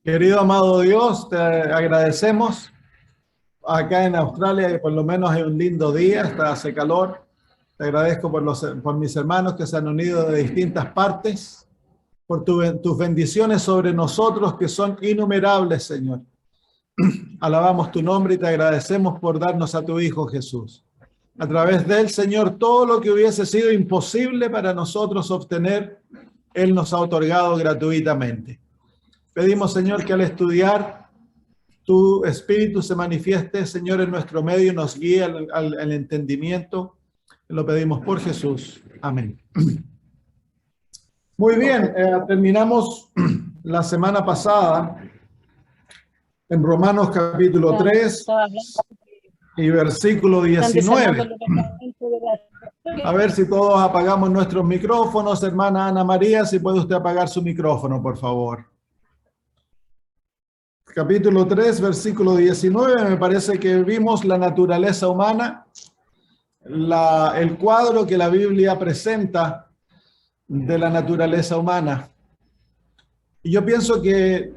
Querido amado Dios, te agradecemos. Acá en Australia, por lo menos hay un lindo día, hace calor. Te agradezco por mis hermanos que se han unido de distintas partes, por tus bendiciones sobre nosotros que son innumerables, Señor. Alabamos tu nombre y te agradecemos por darnos a tu Hijo Jesús. A través de él, Señor, todo lo que hubiese sido imposible para nosotros obtener, Él nos ha otorgado gratuitamente. Pedimos, Señor, que al estudiar tu Espíritu se manifieste, Señor, en nuestro medio y nos guíe al entendimiento. Lo pedimos por Jesús. Amén. Muy bien, terminamos la semana pasada en Romanos capítulo 3 y versículo 19. A ver si todos apagamos nuestros micrófonos. Hermana Ana María, si puede usted apagar su micrófono, por favor. Capítulo 3, versículo 19, me parece que vimos la naturaleza humana, el cuadro que la Biblia presenta de la naturaleza humana. Y yo pienso que,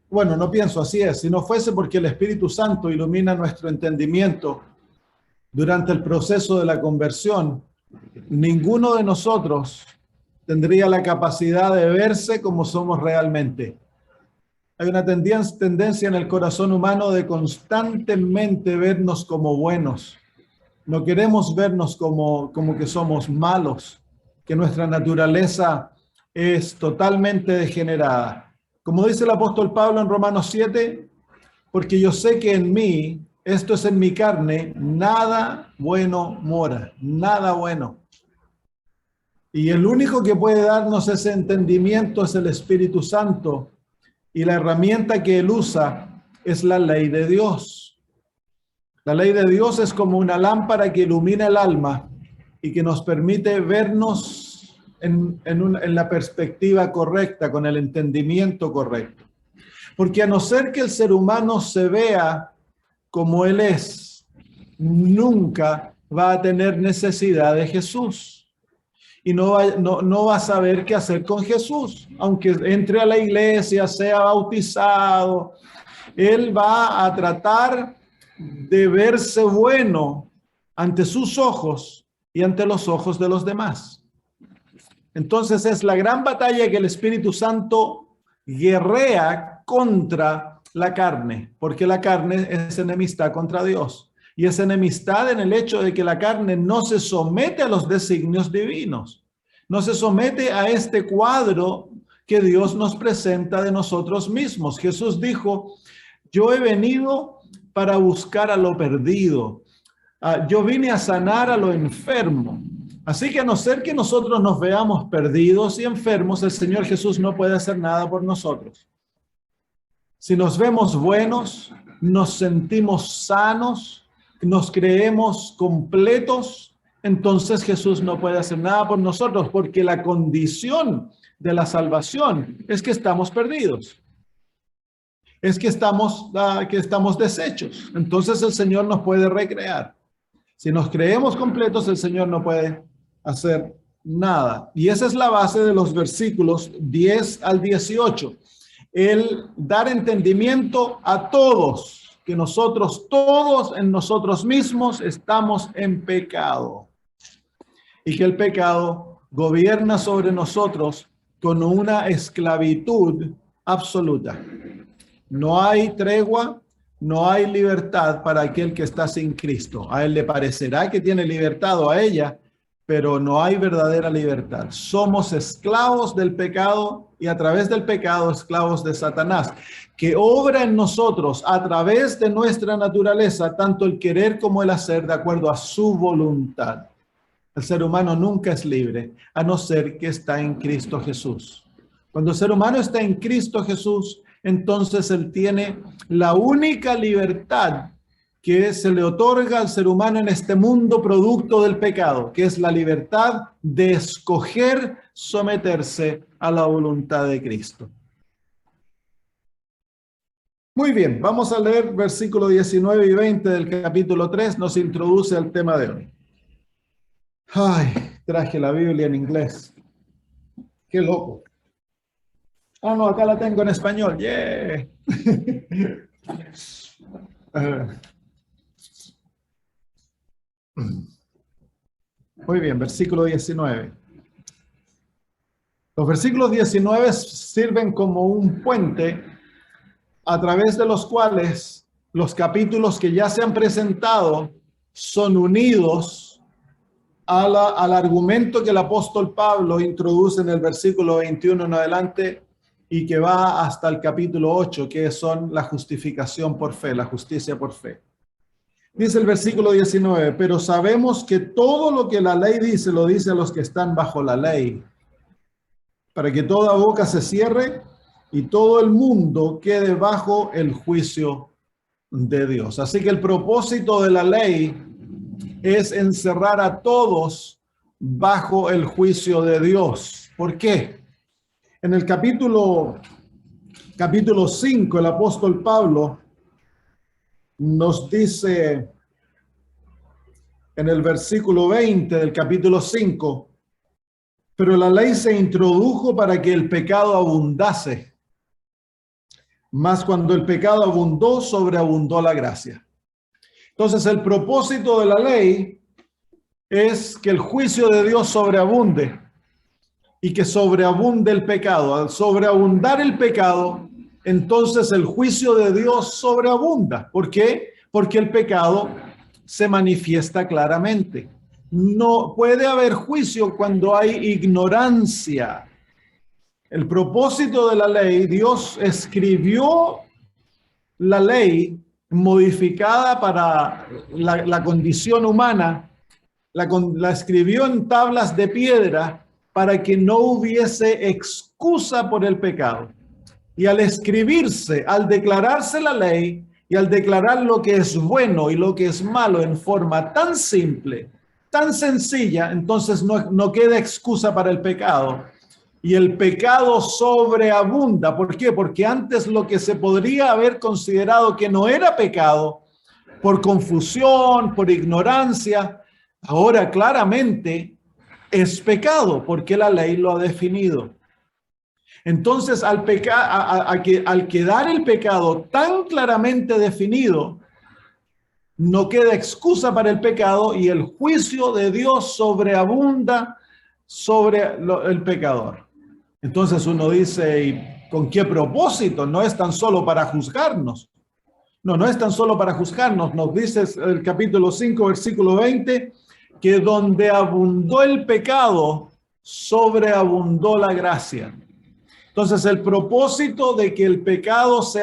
bueno, no pienso, así es, si no fuese porque el Espíritu Santo ilumina nuestro entendimiento durante el proceso de la conversión, ninguno de nosotros tendría la capacidad de verse como somos realmente. Hay una tendencia en el corazón humano de constantemente vernos como buenos. No queremos vernos como que somos malos, que nuestra naturaleza es totalmente degenerada. Como dice el apóstol Pablo en Romanos 7, porque yo sé que en mí, esto es en mi carne, nada bueno mora, nada bueno. Y el único que puede darnos ese entendimiento es el Espíritu Santo. Y la herramienta que él usa es la ley de Dios. La ley de Dios es como una lámpara que ilumina el alma y que nos permite vernos en la perspectiva correcta, con el entendimiento correcto. Porque a no ser que el ser humano se vea como él es, nunca va a tener necesidad de Jesús. Y no va a saber qué hacer con Jesús. Aunque entre a la iglesia, sea bautizado, él va a tratar de verse bueno ante sus ojos y ante los ojos de los demás. Entonces es la gran batalla que el Espíritu Santo guerrea contra la carne, porque la carne es enemistad contra Dios. Y es enemistad en el hecho de que la carne no se somete a los designios divinos, no se somete a este cuadro que Dios nos presenta de nosotros mismos. Jesús dijo, yo he venido para buscar a lo perdido. Yo vine a sanar a lo enfermo. Así que a no ser que nosotros nos veamos perdidos y enfermos, el Señor Jesús no puede hacer nada por nosotros. Si nos vemos buenos, nos sentimos sanos, nos creemos completos, entonces Jesús no puede hacer nada por nosotros, porque la condición de la salvación es que estamos perdidos. Es que estamos deshechos. Entonces el Señor nos puede recrear. Si nos creemos completos, el Señor no puede hacer nada. Y esa es la base de los versículos 10 al 18. El dar entendimiento a todos, que nosotros todos en nosotros mismos estamos en pecado. Y que el pecado gobierna sobre nosotros con una esclavitud absoluta. No hay tregua, no hay libertad para aquel que está sin Cristo. A él le parecerá que tiene libertad o a ella, pero no hay verdadera libertad. Somos esclavos del pecado y a través del pecado esclavos de Satanás, que obra en nosotros a través de nuestra naturaleza, tanto el querer como el hacer de acuerdo a su voluntad. El ser humano nunca es libre, a no ser que está en Cristo Jesús. Cuando el ser humano está en Cristo Jesús, entonces él tiene la única libertad que se le otorga al ser humano en este mundo producto del pecado, que es la libertad de escoger someterse a la voluntad de Cristo. Muy bien, vamos a leer versículos 19 y 20 del capítulo 3, nos introduce al tema de hoy. Ay, traje la Biblia en inglés. Qué loco. Ah, no, acá la tengo en español. Yeah. Muy bien, versículo 19. Los versículos 19 sirven como un puente a través de los cuales los capítulos que ya se han presentado son unidos al argumento que el apóstol Pablo introduce en el versículo 21 en adelante y que va hasta el capítulo 8, que son la justificación por fe, la justicia por fe. Dice el versículo 19, pero sabemos que todo lo que la ley dice, lo dice a los que están bajo la ley, para que toda boca se cierre y todo el mundo quede bajo el juicio de Dios. Así que el propósito de la ley es encerrar a todos bajo el juicio de Dios. ¿Por qué? En el capítulo 5, el apóstol Pablo nos dice en el versículo 20 del capítulo 5, pero la ley se introdujo para que el pecado abundase, mas cuando el pecado abundó, sobreabundó la gracia. Entonces el propósito de la ley es que el juicio de Dios sobreabunde y que sobreabunde el pecado. Al sobreabundar el pecado, entonces el juicio de Dios sobreabunda. ¿Por qué? Porque el pecado se manifiesta claramente. No puede haber juicio cuando hay ignorancia. El propósito de la ley, Dios escribió la ley modificada para la condición humana, la escribió en tablas de piedra para que no hubiese excusa por el pecado. Y al escribirse, al declararse la ley y al declarar lo que es bueno y lo que es malo en forma tan simple, tan sencilla, entonces no queda excusa para el pecado. Y el pecado sobreabunda. ¿Por qué? Porque antes lo que se podría haber considerado que no era pecado, por confusión, por ignorancia, ahora claramente es pecado, porque la ley lo ha definido. Entonces, al quedar el pecado tan claramente definido, no queda excusa para el pecado y el juicio de Dios sobreabunda sobre el pecador. Entonces uno dice, ¿y con qué propósito? No es tan solo para juzgarnos. No es tan solo para juzgarnos. Nos dice el capítulo 5, versículo 20, que donde abundó el pecado, sobreabundó la gracia. Entonces, el propósito de que el pecado se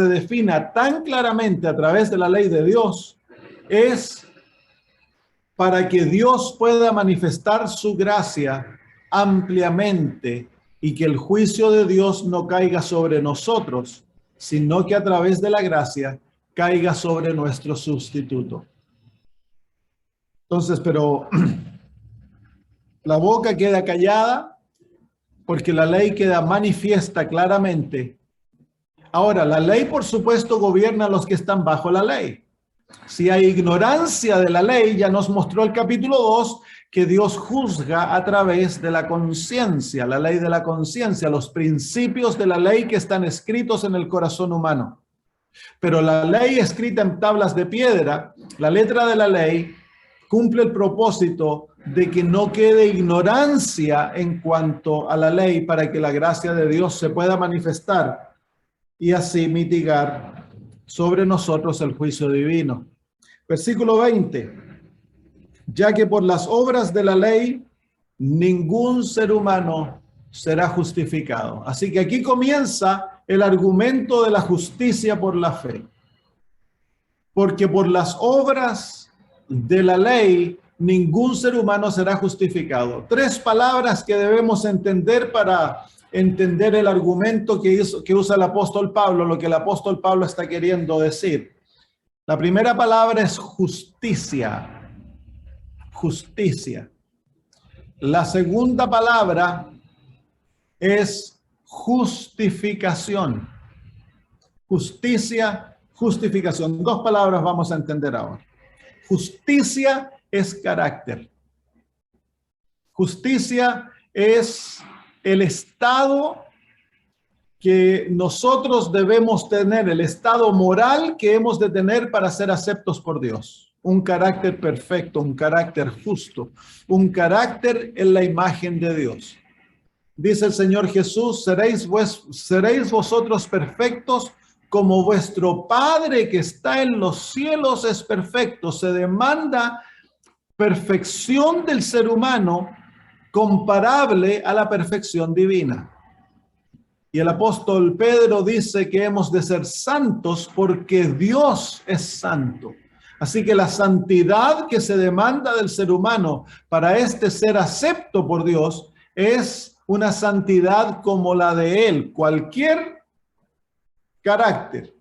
defina tan claramente a través de la ley de Dios es para que Dios pueda manifestar su gracia ampliamente y que el juicio de Dios no caiga sobre nosotros, sino que a través de la gracia caiga sobre nuestro sustituto. Entonces, pero la boca queda callada porque la ley queda manifiesta claramente. Ahora, la ley, por supuesto, gobierna a los que están bajo la ley. Si hay ignorancia de la ley, ya nos mostró el capítulo 2 que Dios juzga a través de la conciencia, la ley de la conciencia, los principios de la ley que están escritos en el corazón humano. Pero la ley escrita en tablas de piedra, la letra de la ley, cumple el propósito de que no quede ignorancia en cuanto a la ley para que la gracia de Dios se pueda manifestar y así mitigar sobre nosotros el juicio divino. Versículo 20. Ya que por las obras de la ley ningún ser humano será justificado. Así que aquí comienza el argumento de la justicia por la fe. Porque por las obras de la ley ningún ser humano será justificado. Tres palabras que debemos entender para entender el argumento que usa el apóstol Pablo, lo que el apóstol Pablo está queriendo decir. La primera palabra es justicia. Justicia. La segunda palabra es justificación. Justicia, justificación. Dos palabras vamos a entender ahora. Justicia es carácter. Justicia es el estado que nosotros debemos tener, el estado moral que hemos de tener para ser aceptos por Dios. Un carácter perfecto, un carácter justo, un carácter en la imagen de Dios. Dice el Señor Jesús, seréis vosotros perfectos como vuestro Padre que está en los cielos es perfecto. Se demanda perfección del ser humano comparable a la perfección divina. Y el apóstol Pedro dice que hemos de ser santos porque Dios es santo. Así que la santidad que se demanda del ser humano para ser acepto por Dios es una santidad como la de Él. Cualquier carácter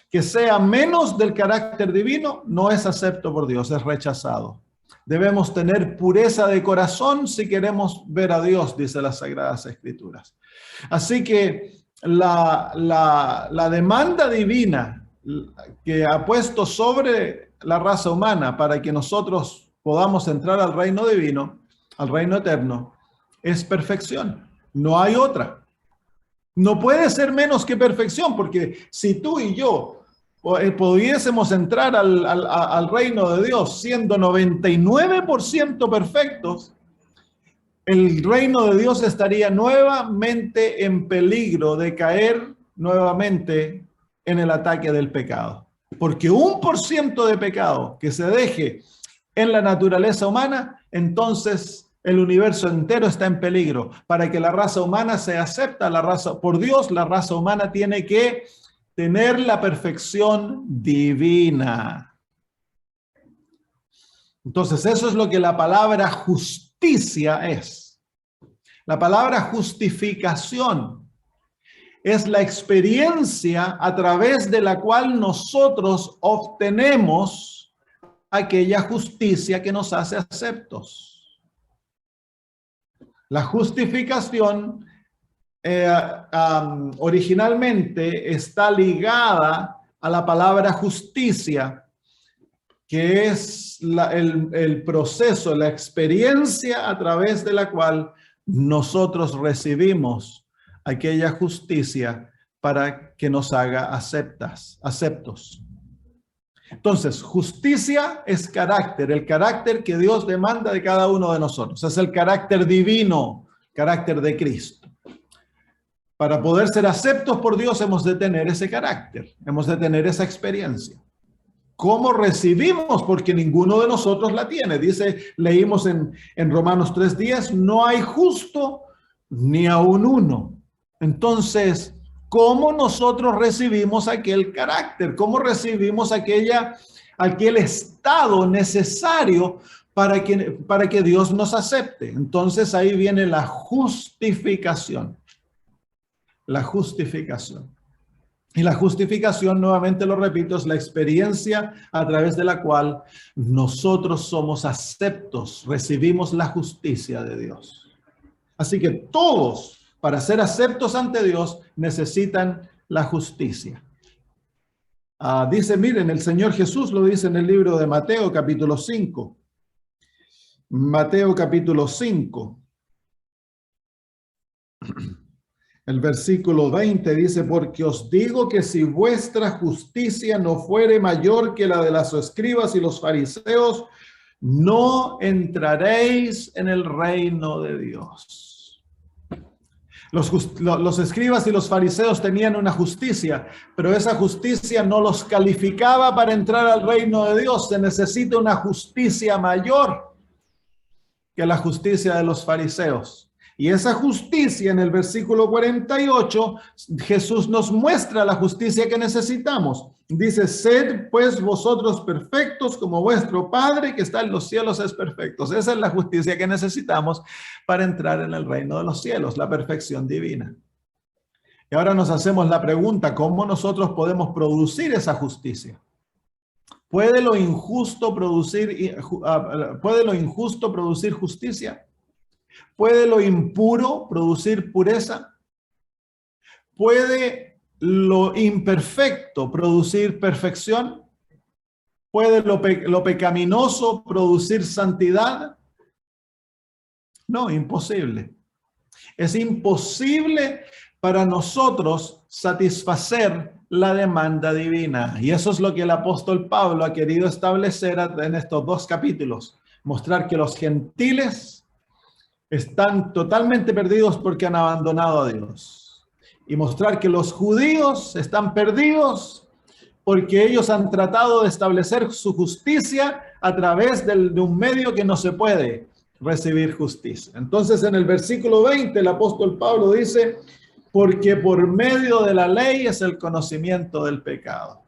que sea menos del carácter divino no es acepto por Dios, es rechazado. Debemos tener pureza de corazón si queremos ver a Dios, dice las Sagradas Escrituras. Así que la demanda divina que ha puesto sobre la raza humana para que nosotros podamos entrar al reino divino, al reino eterno, es perfección. No hay otra. No puede ser menos que perfección, porque si tú y yo pudiésemos entrar al reino de Dios siendo 99% perfectos, el reino de Dios estaría nuevamente en peligro de caer nuevamente en el ataque del pecado. Porque 1% de pecado que se deje en la naturaleza humana, entonces el universo entero está en peligro. Para que la raza humana sea acepta por Dios, la raza humana tiene que tener la perfección divina. Entonces, eso es lo que la palabra justicia es. La palabra justificación es la experiencia a través de la cual nosotros obtenemos aquella justicia que nos hace aceptos. La justificación originalmente está ligada a la palabra justicia, que es el proceso, la experiencia a través de la cual nosotros recibimos aquella justicia para que nos haga aceptos. Entonces, justicia es carácter, el carácter que Dios demanda de cada uno de nosotros. Es el carácter divino, carácter de Cristo. Para poder ser aceptos por Dios hemos de tener ese carácter, hemos de tener esa experiencia. ¿Cómo recibimos? Porque ninguno de nosotros la tiene. Leímos en Romanos 3:10, no hay justo ni aun uno. Entonces, ¿cómo nosotros recibimos aquel carácter? ¿Cómo recibimos aquel estado necesario para que Dios nos acepte? Entonces ahí viene la justificación. La justificación. Y la justificación, nuevamente lo repito, es la experiencia a través de la cual nosotros somos aceptos, recibimos la justicia de Dios. Así que todos, para ser aceptos ante Dios, necesitan la justicia. Miren, el Señor Jesús lo dice en el libro de Mateo, capítulo 5. Mateo, capítulo 5. El versículo 20 dice, porque os digo que si vuestra justicia no fuere mayor que la de los escribas y los fariseos, no entraréis en el reino de Dios. Los escribas y los fariseos tenían una justicia, pero esa justicia no los calificaba para entrar al reino de Dios. Se necesita una justicia mayor que la justicia de los fariseos. Y esa justicia, en el versículo 48, Jesús nos muestra la justicia que necesitamos. Dice, sed pues vosotros perfectos como vuestro Padre que está en los cielos es perfecto. Esa es la justicia que necesitamos para entrar en el reino de los cielos, la perfección divina. Y ahora nos hacemos la pregunta, ¿cómo nosotros podemos producir esa justicia? ¿Puede lo injusto producir justicia? ¿Puede lo impuro producir pureza? ¿Puede lo imperfecto producir perfección? ¿Puede lo pecaminoso producir santidad? No, imposible. Es imposible para nosotros satisfacer la demanda divina. Y eso es lo que el apóstol Pablo ha querido establecer en estos 2 capítulos. Mostrar que los gentiles están totalmente perdidos porque han abandonado a Dios. Y mostrar que los judíos están perdidos porque ellos han tratado de establecer su justicia a través de un medio que no se puede recibir justicia. Entonces, en el versículo 20, el apóstol Pablo dice, porque por medio de la ley es el conocimiento del pecado.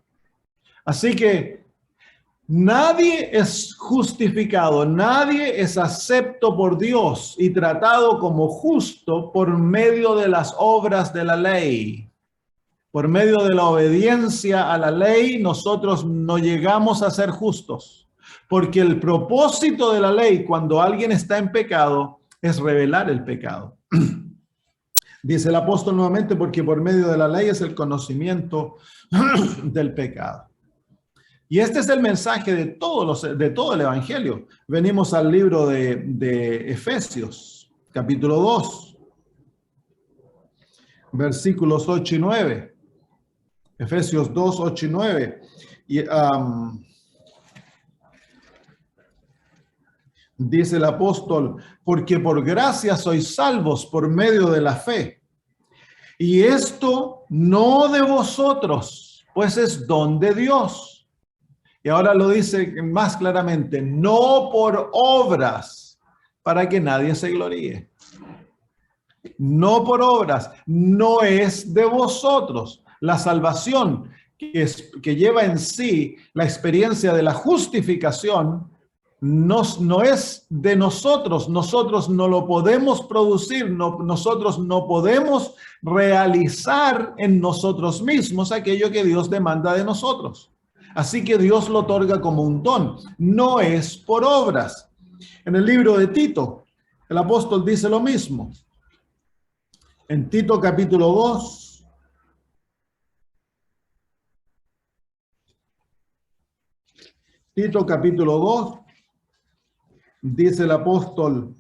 Así que nadie es justificado, nadie es acepto por Dios y tratado como justo por medio de las obras de la ley. Por medio de la obediencia a la ley, nosotros no llegamos a ser justos, porque el propósito de la ley cuando alguien está en pecado es revelar el pecado. Dice el apóstol nuevamente, porque por medio de la ley es el conocimiento del pecado. Y este es el mensaje de todo el Evangelio. Venimos al libro de Efesios, capítulo 2, versículos 8 y 9. Efesios 2, 8 y 9. Y, dice el apóstol, porque por gracia sois salvos por medio de la fe. Y esto no de vosotros, pues es don de Dios. Y ahora lo dice más claramente, no por obras, para que nadie se gloríe. No por obras, no es de vosotros. La salvación que lleva en sí la experiencia de la justificación no es de nosotros. Nosotros no lo podemos producir, nosotros no podemos realizar en nosotros mismos aquello que Dios demanda de nosotros. Así que Dios lo otorga como un don, no es por obras. En el libro de Tito, el apóstol dice lo mismo. En Tito capítulo 2, Tito capítulo 2, dice el apóstol,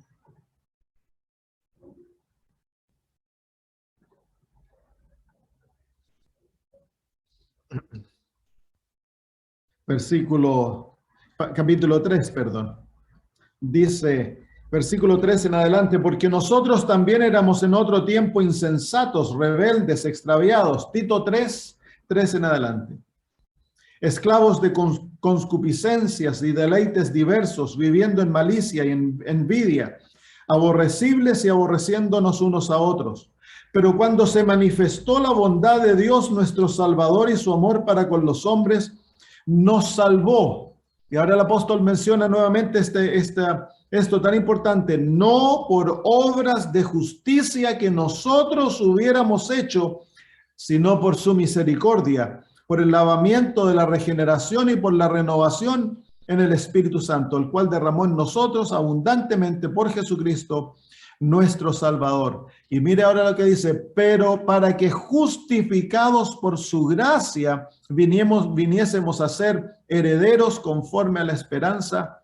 capítulo 3, perdón, dice, versículo 3 en adelante, porque nosotros también éramos en otro tiempo insensatos, rebeldes, extraviados. Tito 3, 3 en adelante. Esclavos de concupiscencias y deleites diversos, viviendo en malicia y en envidia, aborrecibles y aborreciéndonos unos a otros. Pero cuando se manifestó la bondad de Dios, nuestro Salvador, y su amor para con los hombres, nos salvó. Y ahora el apóstol menciona nuevamente esto tan importante, no por obras de justicia que nosotros hubiéramos hecho, sino por su misericordia, por el lavamiento de la regeneración y por la renovación en el Espíritu Santo, el cual derramó en nosotros abundantemente por Jesucristo, nuestro Salvador. Y mire ahora lo que dice, pero para que justificados por su gracia viniésemos a ser herederos conforme a la esperanza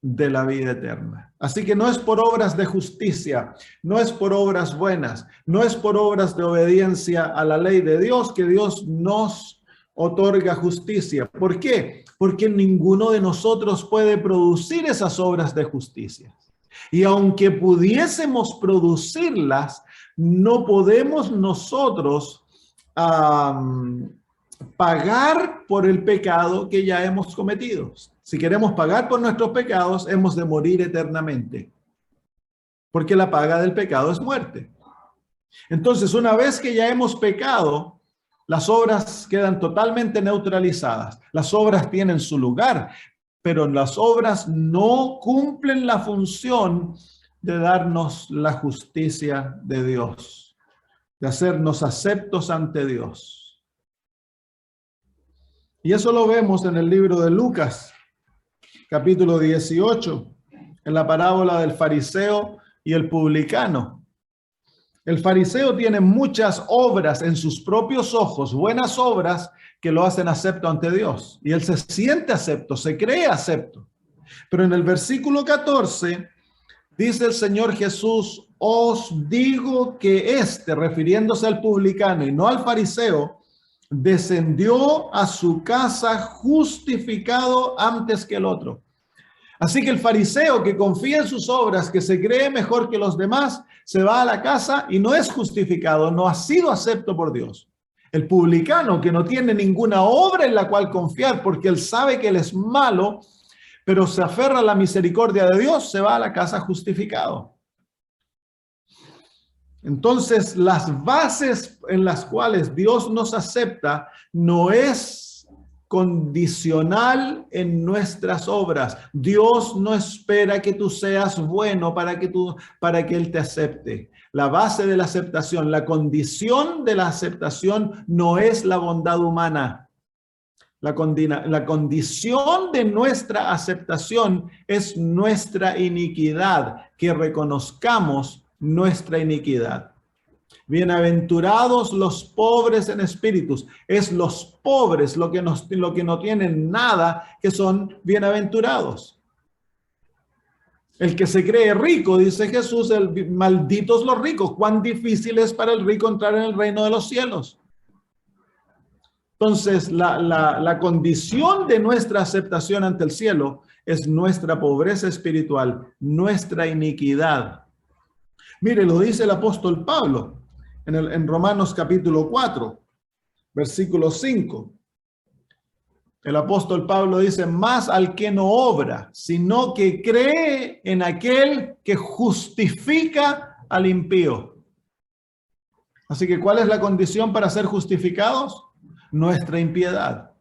de la vida eterna. Así que no es por obras de justicia, no es por obras buenas, no es por obras de obediencia a la ley de Dios que Dios nos otorga justicia. ¿Por qué? Porque ninguno de nosotros puede producir esas obras de justicia. Y aunque pudiésemos producirlas, no podemos nosotros pagar por el pecado que ya hemos cometido. Si queremos pagar por nuestros pecados, hemos de morir eternamente. Porque la paga del pecado es muerte. Entonces, una vez que ya hemos pecado, las obras quedan totalmente neutralizadas. Las obras tienen su lugar, pero las obras no cumplen la función de darnos la justicia de Dios, de hacernos aceptos ante Dios. Y eso lo vemos en el libro de Lucas, capítulo 18, en la parábola del fariseo y el publicano. El fariseo tiene muchas obras en sus propios ojos, buenas obras que lo hacen acepto ante Dios. Y él se siente acepto, se cree acepto. Pero en el versículo 14 Dice el Señor Jesús, os digo que refiriéndose al publicano y no al fariseo, descendió a su casa justificado antes que el otro. Así que el fariseo que confía en sus obras, que se cree mejor que los demás, se va a la casa y no es justificado, no ha sido acepto por Dios. El publicano que no tiene ninguna obra en la cual confiar, porque él sabe que él es malo, pero se aferra a la misericordia de Dios, se va a la casa justificado. Entonces, las bases en las cuales Dios nos acepta no es condicional en nuestras obras. Dios no espera que tú seas bueno para que Él te acepte. La base de la aceptación, la condición de la aceptación no es la bondad humana. La condición de nuestra aceptación es nuestra iniquidad, que reconozcamos nuestra iniquidad. Bienaventurados los pobres en espíritus. Es los pobres lo que no tienen nada, que son bienaventurados. El que se cree rico, dice Jesús, malditos los ricos. Cuán difícil es para el rico entrar en el reino de los cielos. Entonces, la condición de nuestra aceptación ante el cielo es nuestra pobreza espiritual, nuestra iniquidad. Mire, lo dice el apóstol Pablo en Romanos capítulo 4, versículo 5. El apóstol Pablo dice, más al que no obra, sino que cree en aquel que justifica al impío. Así que, ¿cuál es la condición para ser justificados? Nuestra impiedad.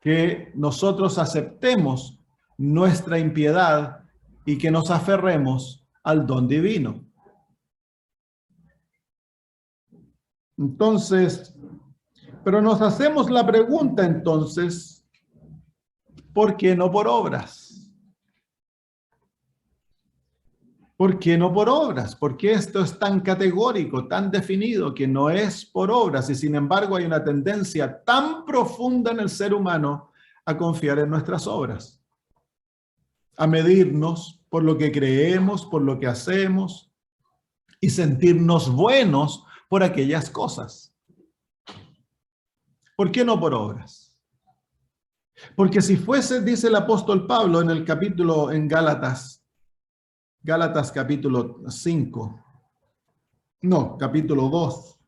Que nosotros aceptemos nuestra impiedad y que nos aferremos al don divino. Entonces, pero nos hacemos la pregunta entonces, ¿por qué no por obras? ¿Por qué no por obras? ¿Por qué esto es tan categórico, tan definido, que no es por obras? Y sin embargo hay una tendencia tan profunda en el ser humano a confiar en nuestras obras, a medirnos por lo que creemos, por lo que hacemos y sentirnos buenos por aquellas cosas. ¿Por qué no por obras? Porque si fuese, dice el apóstol Pablo en el capítulo en Gálatas capítulo 5, no, capítulo 2,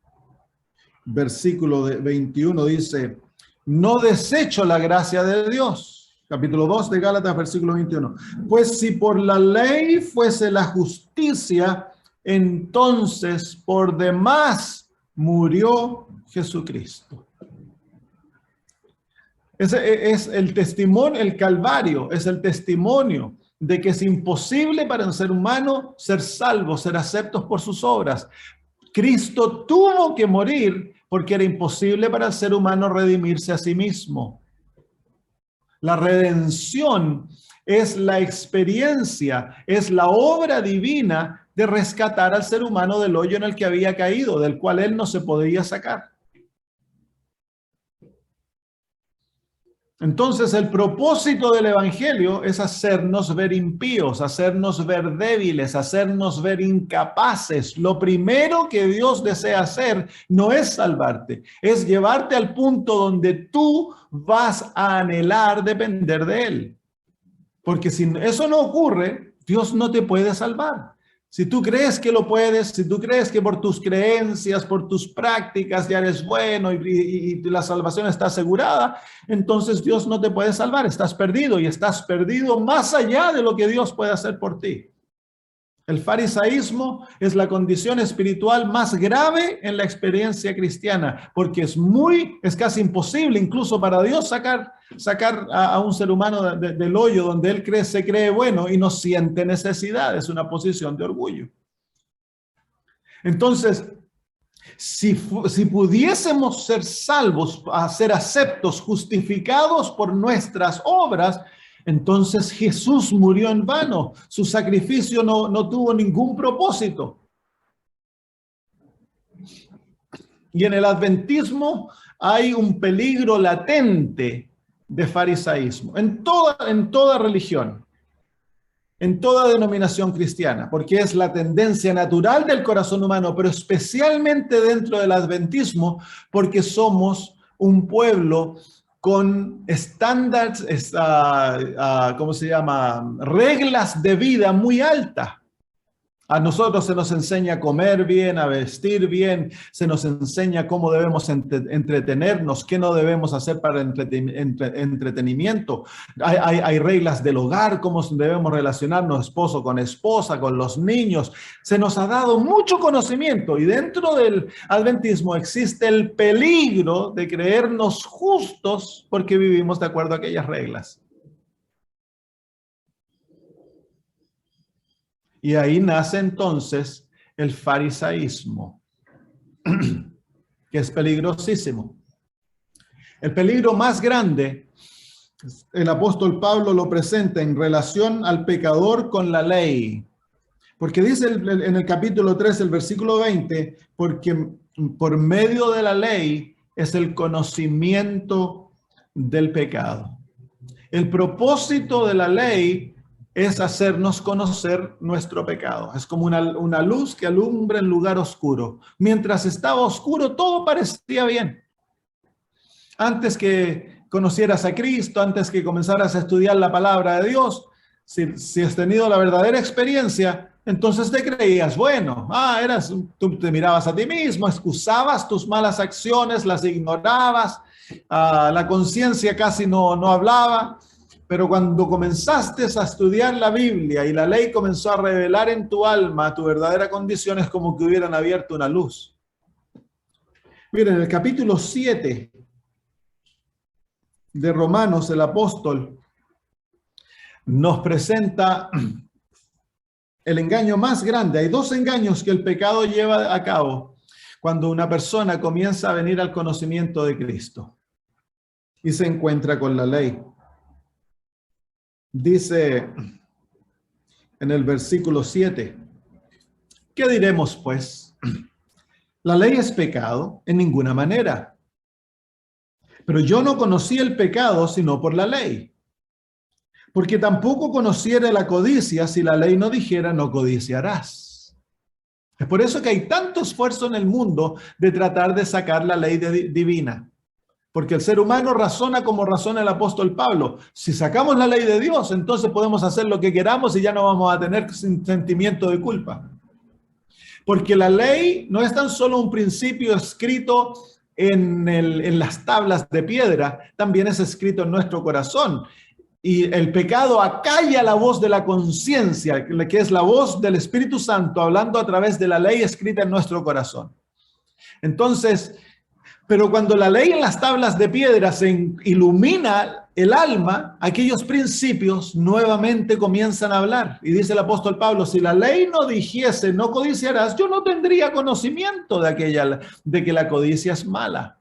versículo 21 dice, no desecho la gracia de Dios. Capítulo 2 de Gálatas, versículo 21. Pues si por la ley fuese la justicia, entonces por demás murió Jesucristo. Ese es el testimonio, el Calvario, es el testimonio de que es imposible para un ser humano ser salvo, ser aceptos por sus obras. Cristo tuvo que morir porque era imposible para el ser humano redimirse a sí mismo. La redención es la experiencia, es la obra divina de rescatar al ser humano del hoyo en el que había caído, del cual él no se podía sacar. Entonces, el propósito del evangelio es hacernos ver impíos, hacernos ver débiles, hacernos ver incapaces. Lo primero que Dios desea hacer no es salvarte, es llevarte al punto donde tú vas a anhelar depender de Él. Porque si eso no ocurre, Dios no te puede salvar. Si tú crees que lo puedes, si tú crees que por tus creencias, por tus prácticas ya eres bueno y la salvación está asegurada, entonces Dios no te puede salvar. Estás perdido y estás perdido más allá de lo que Dios puede hacer por ti. El farisaísmo es la condición espiritual más grave en la experiencia cristiana, porque es casi imposible incluso para Dios sacar a un ser humano del hoyo donde él se cree bueno y no siente necesidad. Es una posición de orgullo. Entonces, si pudiésemos ser salvos, ser aceptos, justificados por nuestras obras, entonces Jesús murió en vano. Su sacrificio no tuvo ningún propósito. Y en el adventismo hay un peligro latente de farisaísmo, en toda religión. en toda denominación cristiana, porque es la tendencia natural del corazón humano, pero especialmente dentro del adventismo, porque somos un pueblo con estándares, ¿cómo se llama? Reglas de vida muy altas. A nosotros se nos enseña a comer bien, a vestir bien, se nos enseña cómo debemos entretenernos, qué no debemos hacer para entretenimiento. Hay reglas del hogar, cómo debemos relacionarnos esposo con esposa, con los niños. Se nos ha dado mucho conocimiento y dentro del adventismo existe el peligro de creernos justos porque vivimos de acuerdo a aquellas reglas. Y ahí nace entonces el farisaísmo, que es peligrosísimo. El peligro más grande, el apóstol Pablo lo presenta en relación al pecador con la ley. Porque dice en el capítulo 3, el versículo 20, porque por medio de la ley es el conocimiento del pecado. El propósito de la ley es hacernos conocer nuestro pecado. Es como una luz que alumbra en lugar oscuro. Mientras estaba oscuro, todo parecía bien. Antes que conocieras a Cristo, antes que comenzaras a estudiar la palabra de Dios, si has tenido la verdadera experiencia, entonces te creías bueno. Tú te mirabas a ti mismo, excusabas tus malas acciones, las ignorabas, la conciencia casi no hablaba. Pero cuando comenzaste a estudiar la Biblia y la ley comenzó a revelar en tu alma tu verdadera condición, es como que hubieran abierto una luz. Miren, en el capítulo 7 de Romanos, el apóstol nos presenta el engaño más grande. Hay dos engaños que el pecado lleva a cabo cuando una persona comienza a venir al conocimiento de Cristo y se encuentra con la ley. Dice en el versículo 7, ¿qué diremos pues? ¿La ley es pecado? En ninguna manera. Pero yo no conocí el pecado sino por la ley. Porque tampoco conociera la codicia si la ley no dijera no codiciarás. Es por eso que hay tanto esfuerzo en el mundo de tratar de sacar la ley divina. Porque el ser humano razona como razona el apóstol Pablo. Si sacamos la ley de Dios, entonces podemos hacer lo que queramos y ya no vamos a tener sentimiento de culpa. Porque la ley no es tan solo un principio escrito en las tablas de piedra, también es escrito en nuestro corazón. Y el pecado acalla la voz de la conciencia, que es la voz del Espíritu Santo hablando a través de la ley escrita en nuestro corazón. Entonces, pero cuando la ley en las tablas de piedra se ilumina el alma, aquellos principios nuevamente comienzan a hablar. Y dice el apóstol Pablo, si la ley no dijese no codiciarás, yo no tendría conocimiento de que la codicia es mala.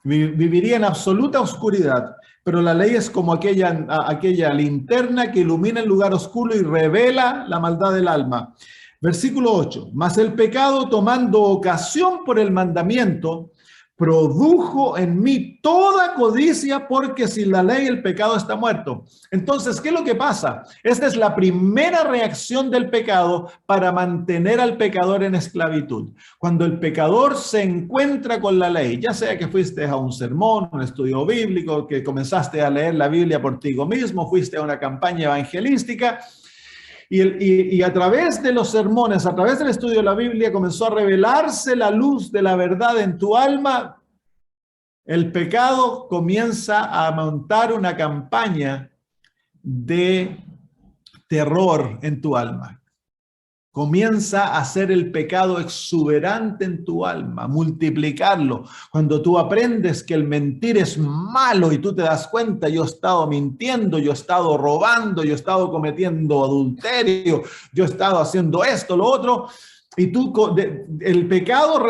Viviría en absoluta oscuridad, pero la ley es como aquella linterna que ilumina el lugar oscuro y revela la maldad del alma. Versículo 8, mas el pecado tomando ocasión por el mandamiento, produjo en mí toda codicia, porque sin la ley el pecado está muerto. Entonces, ¿qué es lo que pasa? Esta es la primera reacción del pecado para mantener al pecador en esclavitud. Cuando el pecador se encuentra con la ley, ya sea que fuiste a un sermón, un estudio bíblico, que comenzaste a leer la Biblia por ti mismo, fuiste a una campaña evangelística, y a través de los sermones, a través del estudio de la Biblia, comenzó a revelarse la luz de la verdad en tu alma. El pecado comienza a montar una campaña de terror en tu alma. Comienza a hacer el pecado exuberante en tu alma, multiplicarlo. Cuando tú aprendes que el mentir es malo y tú te das cuenta, yo he estado mintiendo, yo he estado robando, yo he estado cometiendo adulterio, yo he estado haciendo esto, lo otro, y el pecado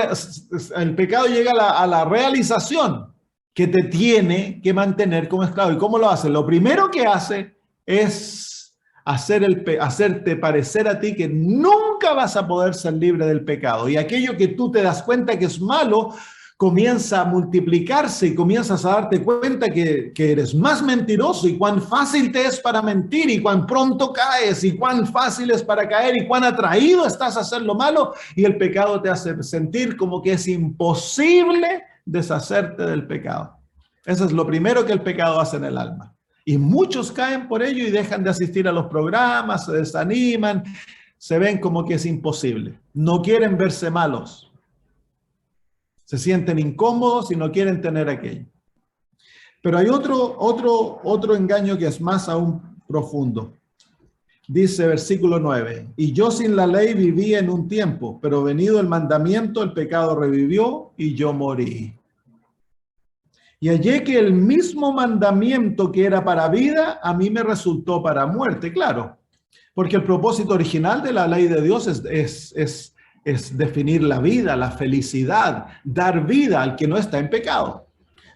llega a la realización que te tiene que mantener como esclavo. ¿Y cómo lo hace? Lo primero que hace es hacerte parecer a ti que nunca vas a poder ser libre del pecado. Y aquello que tú te das cuenta que es malo, comienza a multiplicarse y comienzas a darte cuenta que eres más mentiroso y cuán fácil te es para mentir y cuán pronto caes y cuán fácil es para caer y cuán atraído estás a hacer lo malo, y el pecado te hace sentir como que es imposible deshacerte del pecado. Eso es lo primero que el pecado hace en el alma. Y muchos caen por ello y dejan de asistir a los programas, se desaniman, se ven como que es imposible. No quieren verse malos. Se sienten incómodos y no quieren tener aquello. Pero hay otro engaño que es más aún profundo. Dice versículo 9, y yo sin la ley vivía en un tiempo, pero venido el mandamiento, el pecado revivió y yo morí. Y hallé que el mismo mandamiento que era para vida, a mí me resultó para muerte, claro. Porque el propósito original de la ley de Dios es definir la vida, la felicidad, dar vida al que no está en pecado.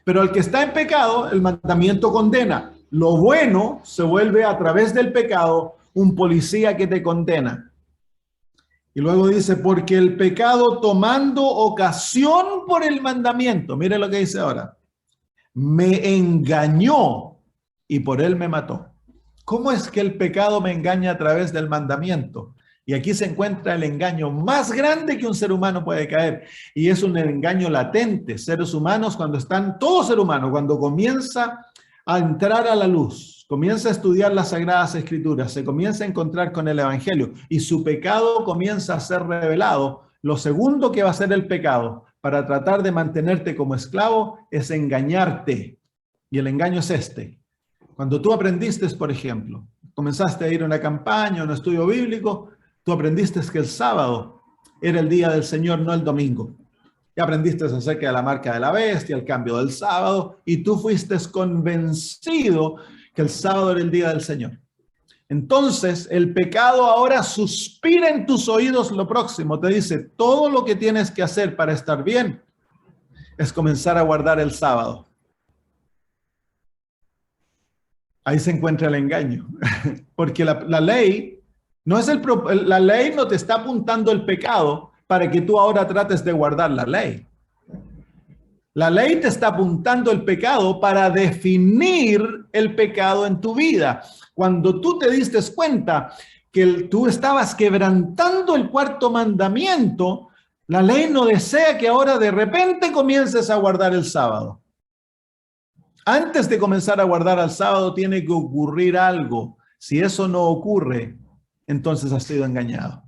Pero al que está en pecado, el mandamiento condena. Lo bueno se vuelve a través del pecado un policía que te condena. Y luego dice, porque el pecado tomando ocasión por el mandamiento, mire lo que dice ahora, me engañó y por él me mató. ¿Cómo es que el pecado me engaña a través del mandamiento? Y aquí se encuentra el engaño más grande que un ser humano puede caer. Y es un engaño latente. Seres humanos todo ser humano, cuando comienza a entrar a la luz, comienza a estudiar las Sagradas Escrituras, se comienza a encontrar con el Evangelio y su pecado comienza a ser revelado, lo segundo que va a hacer el pecado para tratar de mantenerte como esclavo es engañarte. Y el engaño es este. Cuando tú aprendiste, por ejemplo, comenzaste a ir a una campaña, a un estudio bíblico, tú aprendiste que el sábado era el día del Señor, no el domingo. Y aprendiste acerca de la marca de la bestia, el cambio del sábado, y tú fuiste convencido que el sábado era el día del Señor. Entonces, el pecado ahora suspira en tus oídos lo próximo. Te dice, todo lo que tienes que hacer para estar bien es comenzar a guardar el sábado. Ahí se encuentra el engaño. Porque la ley no es la ley no te está apuntando el pecado para que tú ahora trates de guardar la ley. La ley te está apuntando el pecado para definir el pecado en tu vida. Cuando tú te diste cuenta que tú estabas quebrantando el cuarto mandamiento, la ley no desea que ahora de repente comiences a guardar el sábado. Antes de comenzar a guardar el sábado tiene que ocurrir algo. Si eso no ocurre, entonces has sido engañado.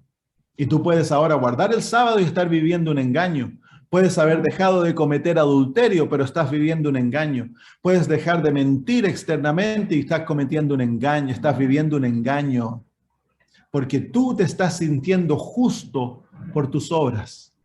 Y tú puedes ahora guardar el sábado y estar viviendo un engaño. Puedes haber dejado de cometer adulterio, pero estás viviendo un engaño. Puedes dejar de mentir externamente y estás cometiendo un engaño, estás viviendo un engaño. Porque tú te estás sintiendo justo por tus obras.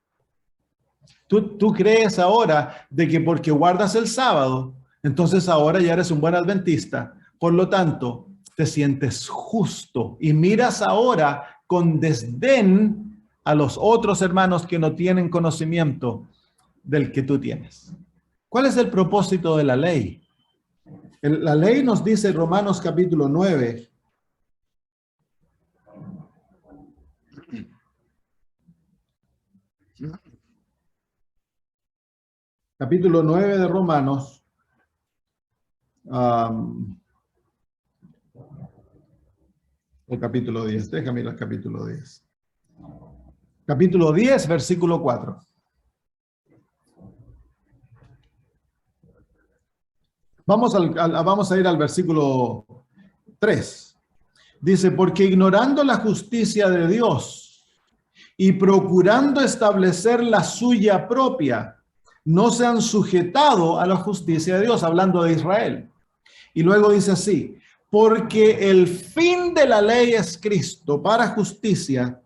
Tú crees ahora de que porque guardas el sábado, entonces ahora ya eres un buen adventista. Por lo tanto, te sientes justo y miras ahora con desdén a los otros hermanos que no tienen conocimiento del que tú tienes. ¿Cuál es el propósito de la ley? La ley nos dice Romanos capítulo 9. Capítulo 9 de Romanos. O capítulo 10. Déjame ir al capítulo 10. Capítulo 10, versículo 4. Vamos a ir al versículo 3. Dice, porque ignorando la justicia de Dios y procurando establecer la suya propia, no se han sujetado a la justicia de Dios, hablando de Israel. Y luego dice así, porque el fin de la ley es Cristo para justicia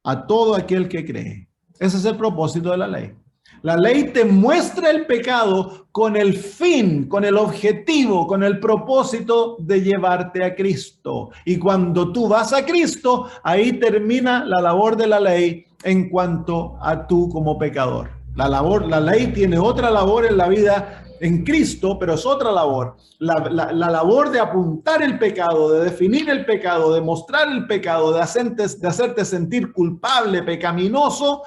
a todo aquel que cree. Ese es el propósito de la ley. La ley te muestra el pecado con el fin, con el objetivo, con el propósito de llevarte a Cristo. Y cuando tú vas a Cristo, ahí termina la labor de la ley en cuanto a tú como pecador. La ley tiene otra labor en la vida en Cristo, pero es otra labor. La labor de apuntar el pecado, de definir el pecado, de mostrar el pecado, de hacerte sentir culpable, pecaminoso,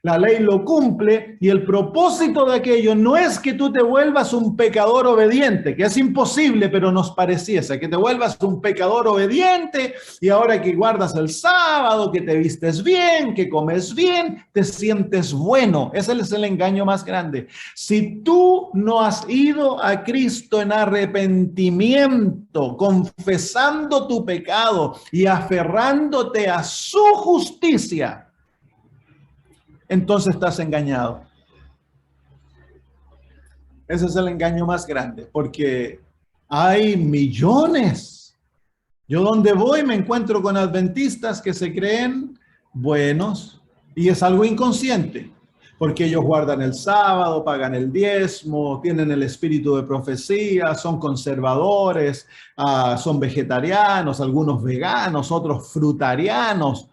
La ley lo cumple y el propósito de aquello no es que tú te vuelvas un pecador obediente, que es imposible, pero nos pareciese, que te vuelvas un pecador obediente y ahora que guardas el sábado, que te vistes bien, que comes bien, te sientes bueno. Ese es el engaño más grande. Si tú no has ido a Cristo en arrepentimiento, confesando tu pecado y aferrándote a su justicia, entonces estás engañado. Ese es el engaño más grande, porque hay millones. Yo donde voy me encuentro con adventistas que se creen buenos y es algo inconsciente, porque ellos guardan el sábado, pagan el diezmo, tienen el espíritu de profecía, son conservadores, son vegetarianos, algunos veganos, otros frutarianos.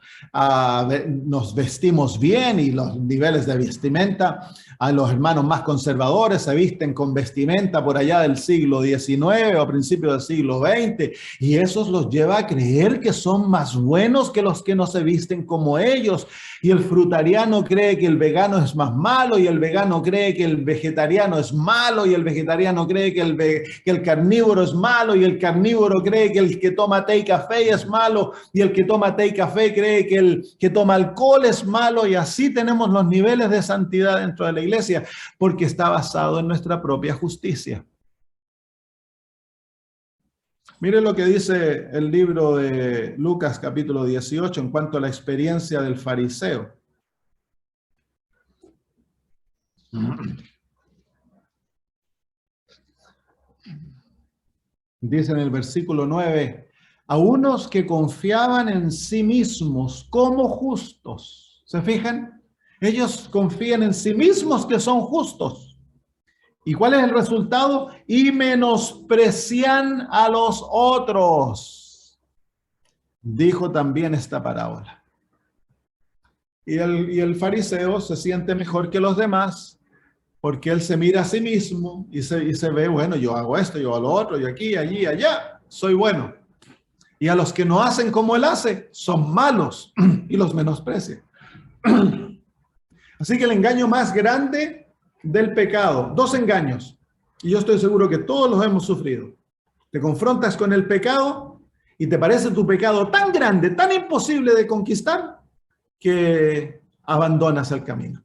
Nos vestimos bien y los niveles de vestimenta, a los hermanos más conservadores se visten con vestimenta por allá del siglo XIX o a principios del siglo XX, y eso los lleva a creer que son más buenos que los que no se visten como ellos. Y el frutariano cree que el vegano es más malo, y el vegano cree que el vegetariano es malo, y el vegetariano cree que el carnívoro es malo, y el carnívoro cree que el que toma té y café es malo, y el que toma té y café cree que el que toma alcohol es malo, y así tenemos los niveles de santidad dentro de la iglesia, porque está basado en nuestra propia justicia. Mire lo que dice el libro de Lucas capítulo 18 en cuanto a la experiencia del fariseo. Dice en el versículo 9, a unos que confiaban en sí mismos como justos. ¿Se fijan? Ellos confían en sí mismos que son justos. ¿Y cuál es el resultado? Y menosprecian a los otros. Dijo también esta parábola. Y el fariseo se siente mejor que los demás porque él se mira a sí mismo y se ve, bueno, yo hago esto, yo hago lo otro, yo aquí, allí, allá, soy bueno. Y a los que no hacen como él hace, son malos y los menosprecia. Así que el engaño más grande del pecado, dos engaños, y yo estoy seguro que todos los hemos sufrido. Te confrontas con el pecado y te parece tu pecado tan grande, tan imposible de conquistar, que abandonas el camino.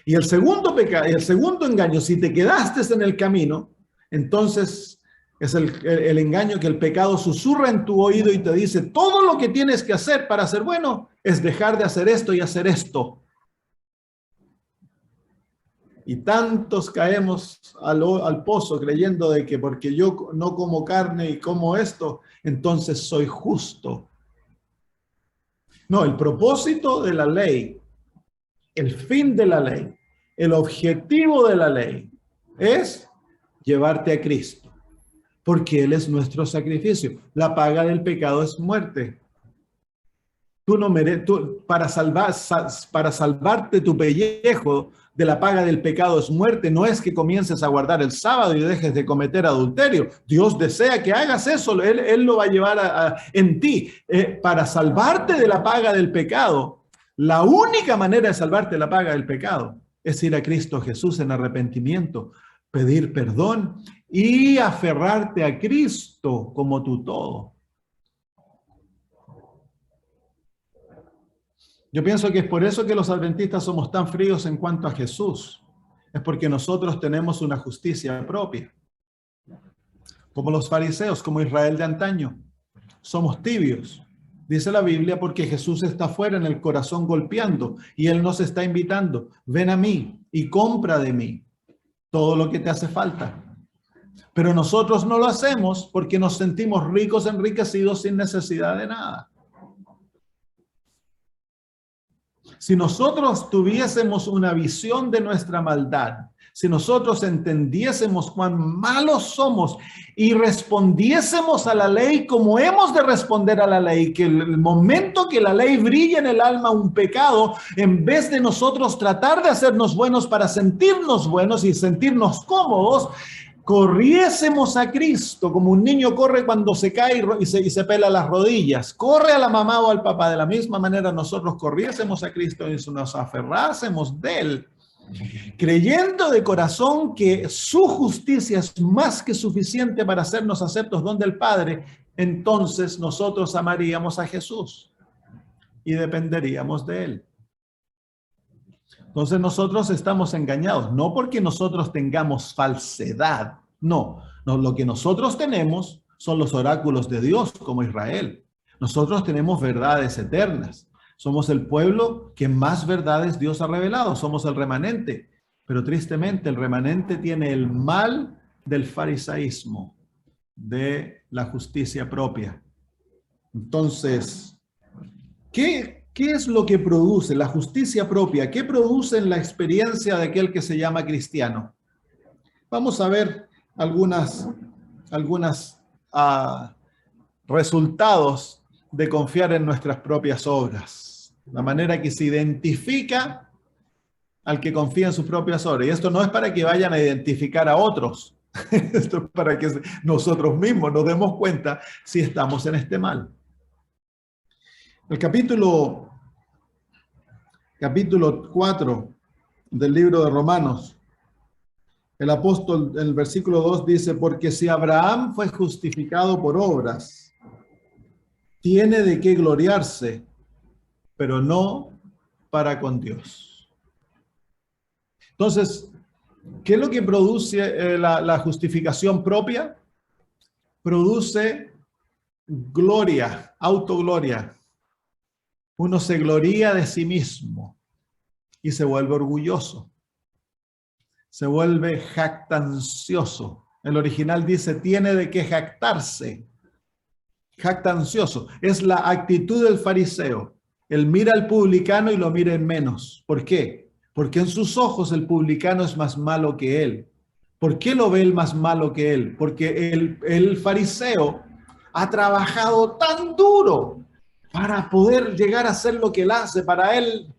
Y el segundo pecado, el segundo engaño, si te quedaste en el camino, entonces es el engaño que el pecado susurra en tu oído y te dice, todo lo que tienes que hacer para ser bueno es dejar de hacer esto y hacer esto. Y tantos caemos al pozo creyendo de que porque yo no como carne y como esto, entonces soy justo. No, el propósito de la ley, el fin de la ley, el objetivo de la ley es llevarte a Cristo, porque Él es nuestro sacrificio. La paga del pecado es muerte. Tú no mereces, para salvarte tu pellejo de la paga del pecado es muerte, no es que comiences a guardar el sábado y dejes de cometer adulterio. Dios desea que hagas eso, Él lo va a llevar en ti. Para salvarte de la paga del pecado, la única manera de salvarte de la paga del pecado es ir a Cristo Jesús en arrepentimiento, pedir perdón y aferrarte a Cristo como tu todo. Yo pienso que es por eso que los adventistas somos tan fríos en cuanto a Jesús. Es porque nosotros tenemos una justicia propia. Como los fariseos, como Israel de antaño. Somos tibios. Dice la Biblia porque Jesús está afuera en el corazón golpeando y Él nos está invitando. Ven a mí y compra de mí todo lo que te hace falta. Pero nosotros no lo hacemos porque nos sentimos ricos, enriquecidos sin necesidad de nada. Si nosotros tuviésemos una visión de nuestra maldad, si nosotros entendiésemos cuán malos somos y respondiésemos a la ley como hemos de responder a la ley, que el momento que la ley brilla en el alma un pecado, en vez de nosotros tratar de hacernos buenos para sentirnos buenos y sentirnos cómodos, corriésemos a Cristo como un niño corre cuando se cae y se pela las rodillas, corre a la mamá o al papá, de la misma manera nosotros corriésemos a Cristo y nos aferrásemos de Él, creyendo de corazón que su justicia es más que suficiente para hacernos aceptos donde el Padre, entonces nosotros amaríamos a Jesús y dependeríamos de Él. Entonces nosotros estamos engañados, no porque nosotros tengamos falsedad, no, lo que nosotros tenemos son los oráculos de Dios como Israel. Nosotros tenemos verdades eternas, somos el pueblo que más verdades Dios ha revelado, somos el remanente, pero tristemente el remanente tiene el mal del farisaísmo, de la justicia propia. Entonces, ¿qué es lo que produce la justicia propia? ¿Qué produce en la experiencia de aquel que se llama cristiano? Vamos a ver algunos resultados de confiar en nuestras propias obras. La manera que se identifica al que confía en sus propias obras. Y esto no es para que vayan a identificar a otros. Esto es para que nosotros mismos nos demos cuenta si estamos en este mal. El capítulo 4 del libro de Romanos, el apóstol en el versículo 2 dice, porque si Abraham fue justificado por obras, tiene de qué gloriarse, pero no para con Dios. Entonces, ¿qué es lo que produce la justificación propia? Produce gloria, autogloria. Uno se gloría de sí mismo y se vuelve orgulloso. Se vuelve jactancioso. El original dice, tiene de qué jactarse. Jactancioso. Es la actitud del fariseo. Él mira al publicano y lo mira en menos. ¿Por qué? Porque en sus ojos el publicano es más malo que él. ¿Por qué lo ve él más malo que él? Porque el fariseo ha trabajado tan duro para poder llegar a hacer lo que él hace. Para él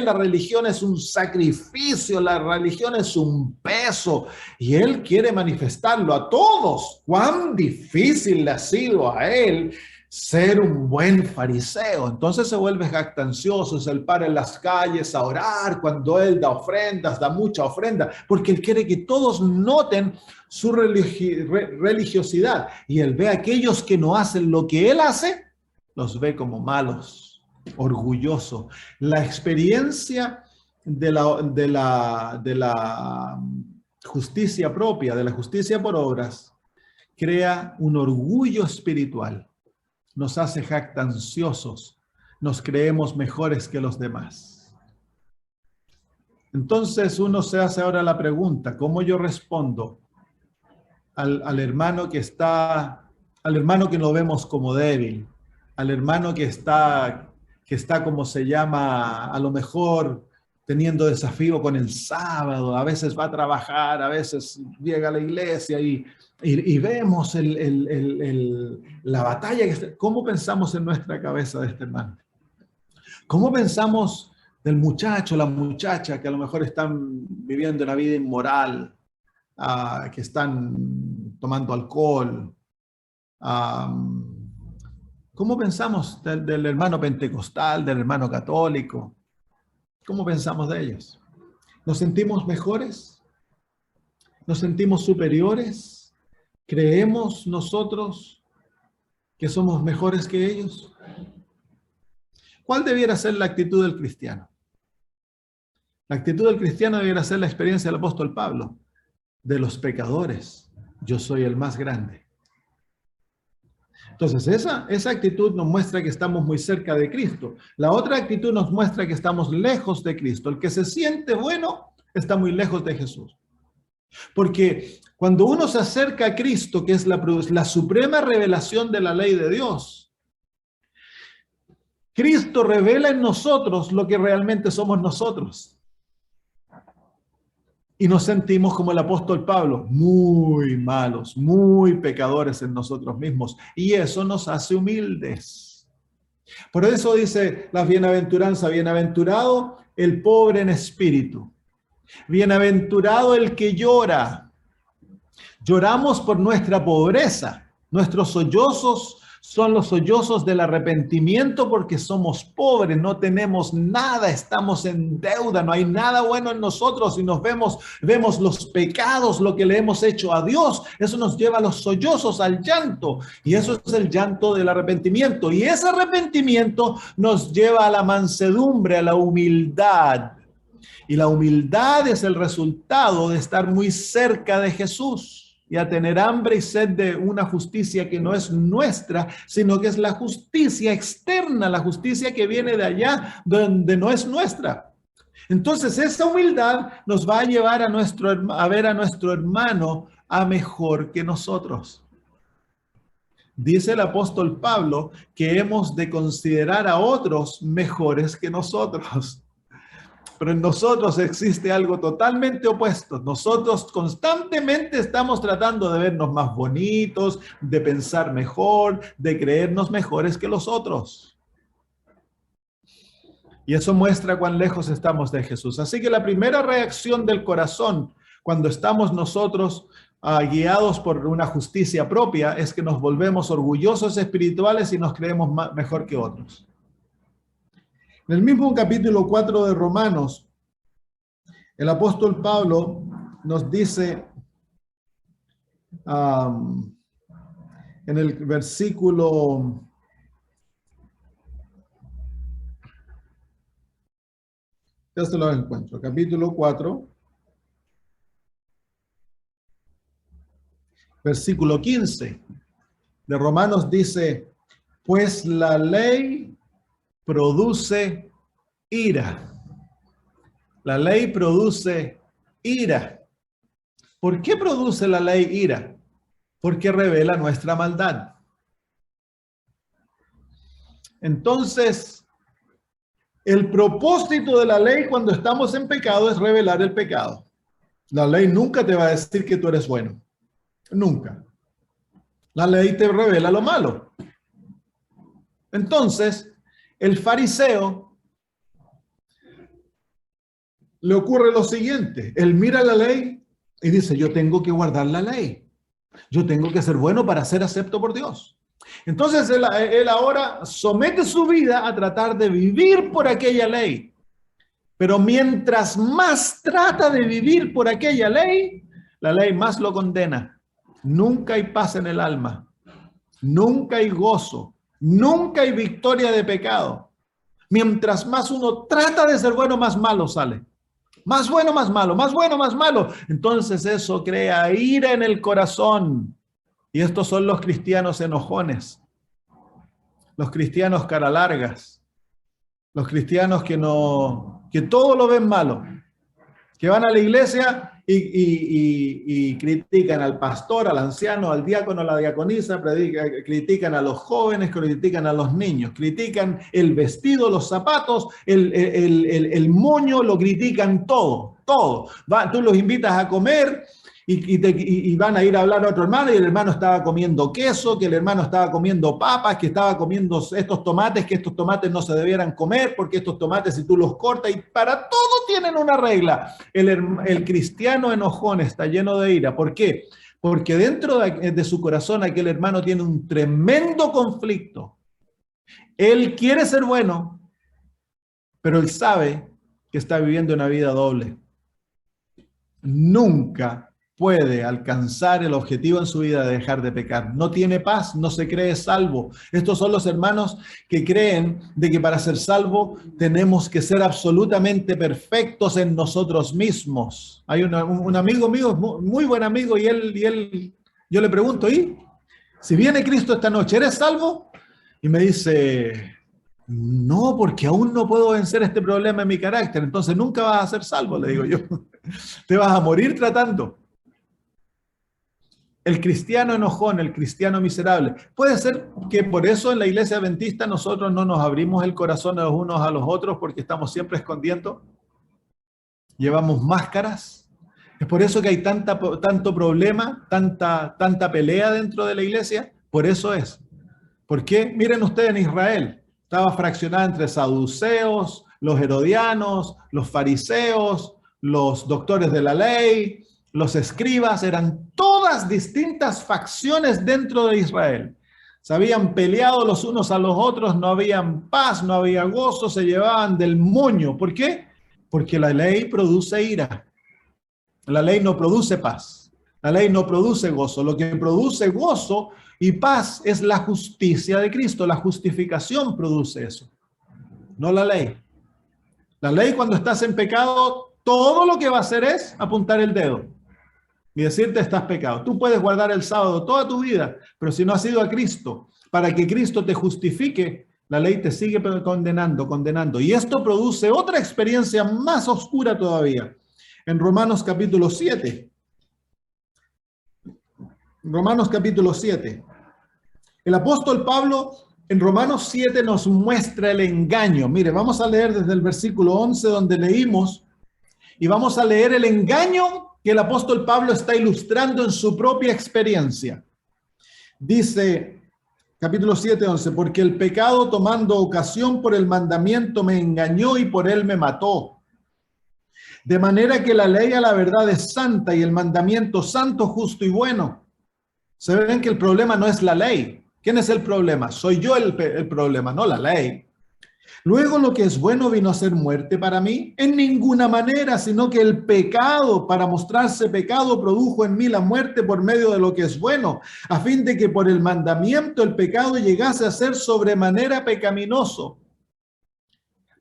la religión es un sacrificio, la religión es un peso, y él quiere manifestarlo a todos. Cuán difícil le ha sido a él ser un buen fariseo. Entonces se vuelve jactancioso, se para en las calles a orar cuando él da ofrendas, da mucha ofrenda, porque él quiere que todos noten su religiosidad, y él ve a aquellos que no hacen lo que él hace, los ve como malos, orgulloso. La experiencia de la justicia propia, de la justicia por obras, crea un orgullo espiritual. Nos hace jactanciosos, nos creemos mejores que los demás. Entonces uno se hace ahora la pregunta, ¿cómo yo respondo al hermano que lo vemos como débil? Al hermano que está como se llama, a lo mejor teniendo desafío con el sábado, a veces va a trabajar, a veces llega a la iglesia y vemos la batalla. ¿Cómo pensamos en nuestra cabeza de este hermano? ¿Cómo pensamos del muchacho, la muchacha que a lo mejor están viviendo una vida inmoral, que están tomando alcohol? ¿Cómo pensamos del hermano pentecostal, del hermano católico? ¿Cómo pensamos de ellos? ¿Nos sentimos mejores? ¿Nos sentimos superiores? ¿Creemos nosotros que somos mejores que ellos? ¿Cuál debiera ser la actitud del cristiano? La actitud del cristiano debiera ser la experiencia del apóstol Pablo. De los pecadores, yo soy el más grande. Entonces, esa actitud nos muestra que estamos muy cerca de Cristo. La otra actitud nos muestra que estamos lejos de Cristo. El que se siente bueno está muy lejos de Jesús. Porque cuando uno se acerca a Cristo, que es la suprema revelación de la ley de Dios, Cristo revela en nosotros lo que realmente somos nosotros. Y nos sentimos como el apóstol Pablo, muy malos, muy pecadores en nosotros mismos. Y eso nos hace humildes. Por eso dice la bienaventuranza, bienaventurado el pobre en espíritu. Bienaventurado el que llora. Lloramos por nuestra pobreza. Nuestros sollozos son los sollozos del arrepentimiento porque somos pobres, no tenemos nada, estamos en deuda, no hay nada bueno en nosotros y vemos los pecados, lo que le hemos hecho a Dios. Eso nos lleva a los sollozos, al llanto, y eso es el llanto del arrepentimiento. Y ese arrepentimiento nos lleva a la mansedumbre, a la humildad. Y la humildad es el resultado de estar muy cerca de Jesús y a tener hambre y sed de una justicia que no es nuestra, sino que es la justicia externa, la justicia que viene de allá donde no es nuestra. Entonces esa humildad nos va a llevar a ver a nuestro hermano a mejor que nosotros. Dice el apóstol Pablo que hemos de considerar a otros mejores que nosotros. Pero en nosotros existe algo totalmente opuesto. Nosotros constantemente estamos tratando de vernos más bonitos, de pensar mejor, de creernos mejores que los otros. Y eso muestra cuán lejos estamos de Jesús. Así que la primera reacción del corazón cuando estamos nosotros guiados por una justicia propia es que nos volvemos orgullosos espirituales y nos creemos mejor que otros. En el mismo capítulo 4 de Romanos, el apóstol Pablo nos dice en el versículo ya se lo encuentro, capítulo 4, versículo 15 de Romanos dice, pues la ley produce ira. La ley produce ira. ¿Por qué produce la ley ira? Porque revela nuestra maldad. Entonces, el propósito de la ley cuando estamos en pecado es revelar el pecado. La ley nunca te va a decir que tú eres bueno. Nunca. La ley te revela lo malo. Entonces, el fariseo le ocurre lo siguiente. Él mira la ley y dice, yo tengo que guardar la ley. Yo tengo que ser bueno para ser acepto por Dios. Entonces, él ahora somete su vida a tratar de vivir por aquella ley. Pero mientras más trata de vivir por aquella ley, la ley más lo condena. Nunca hay paz en el alma. Nunca hay gozo. Nunca hay victoria de pecado. Mientras más uno trata de ser bueno, más malo sale. Más bueno, más malo, más bueno, más malo. Entonces eso crea ira en el corazón. Y estos son los cristianos enojones. Los cristianos cara largas. Los cristianos que todo lo ven malo. Que van a la iglesia y critican al pastor, al anciano, al diácono, a la diaconisa, critican a los jóvenes, critican a los niños, critican el vestido, los zapatos, el moño, lo critican todo. Tú los invitas a comer y van a ir a hablar a otro hermano y el hermano estaba comiendo queso, que el hermano estaba comiendo papas, que estaba comiendo estos tomates, que estos tomates no se debieran comer porque estos tomates si tú los cortas y para todo tienen una regla. El cristiano enojón está lleno de ira. ¿Por qué? Porque dentro de su corazón aquel hermano tiene un tremendo conflicto. Él quiere ser bueno, pero él sabe que está viviendo una vida doble. Nunca puede alcanzar el objetivo en su vida de dejar de pecar. No tiene paz, no se cree salvo. Estos son los hermanos que creen de que para ser salvo tenemos que ser absolutamente perfectos en nosotros mismos. Hay un amigo mío, muy buen amigo, y él, yo le pregunto, ¿y si viene Cristo esta noche, eres salvo? Y me dice, no, porque aún no puedo vencer este problema en mi carácter, entonces nunca vas a ser salvo, le digo yo. Te vas a morir tratando. El cristiano enojón, el cristiano miserable. Puede ser que por eso en la iglesia adventista nosotros no nos abrimos el corazón los unos a los otros porque estamos siempre escondiendo. Llevamos máscaras. Es por eso que hay tanto problema, tanta pelea dentro de la iglesia. Por eso es. ¿Por qué? Miren ustedes en Israel. Estaba fraccionada entre saduceos, los herodianos, los fariseos, los doctores de la ley, los escribas, eran todas distintas facciones dentro de Israel. Se habían peleado los unos a los otros, no había paz, no había gozo, se llevaban del moño. ¿Por qué? Porque la ley produce ira. La ley no produce paz. La ley no produce gozo. Lo que produce gozo y paz es la justicia de Cristo. La justificación produce eso, no la ley. La ley, cuando estás en pecado, todo lo que va a hacer es apuntar el dedo y decirte estás pecado. Tú puedes guardar el sábado toda tu vida, pero si no has ido a Cristo, para que Cristo te justifique, la ley te sigue condenando. Y esto produce otra experiencia más oscura todavía. En Romanos capítulo 7. Romanos capítulo 7. El apóstol Pablo en Romanos 7 nos muestra el engaño. Mire, vamos a leer desde el versículo 11 donde leímos y vamos a leer el engaño que el apóstol Pablo está ilustrando en su propia experiencia. Dice, capítulo 7, 11, porque el pecado tomando ocasión por el mandamiento me engañó y por él me mató. De manera que la ley a la verdad es santa y el mandamiento santo, justo y bueno. Se ven que el problema no es la ley. ¿Quién es el problema? Soy yo el problema, no la ley. Luego lo que es bueno vino a ser muerte para mí, en ninguna manera, sino que el pecado, para mostrarse pecado, produjo en mí la muerte por medio de lo que es bueno, a fin de que por el mandamiento el pecado llegase a ser sobremanera pecaminoso.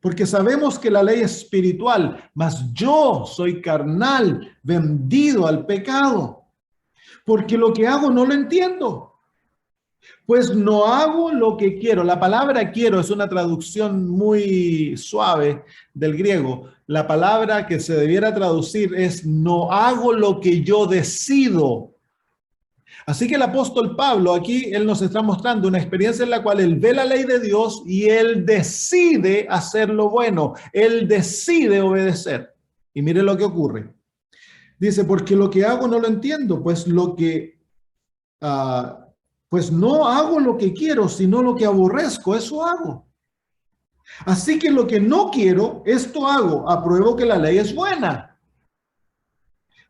Porque sabemos que la ley es espiritual, mas yo soy carnal, vendido al pecado, porque lo que hago no lo entiendo. Pues no hago lo que quiero. La palabra quiero es una traducción muy suave del griego. La palabra que se debiera traducir es no hago lo que yo decido. Así que el apóstol Pablo aquí, él nos está mostrando una experiencia en la cual él ve la ley de Dios y él decide hacer lo bueno. Él decide obedecer. Y mire lo que ocurre. Dice, porque lo que hago no lo entiendo, pues pues no hago lo que quiero, sino lo que aborrezco, eso hago. Así que lo que no quiero, esto hago, apruebo que la ley es buena.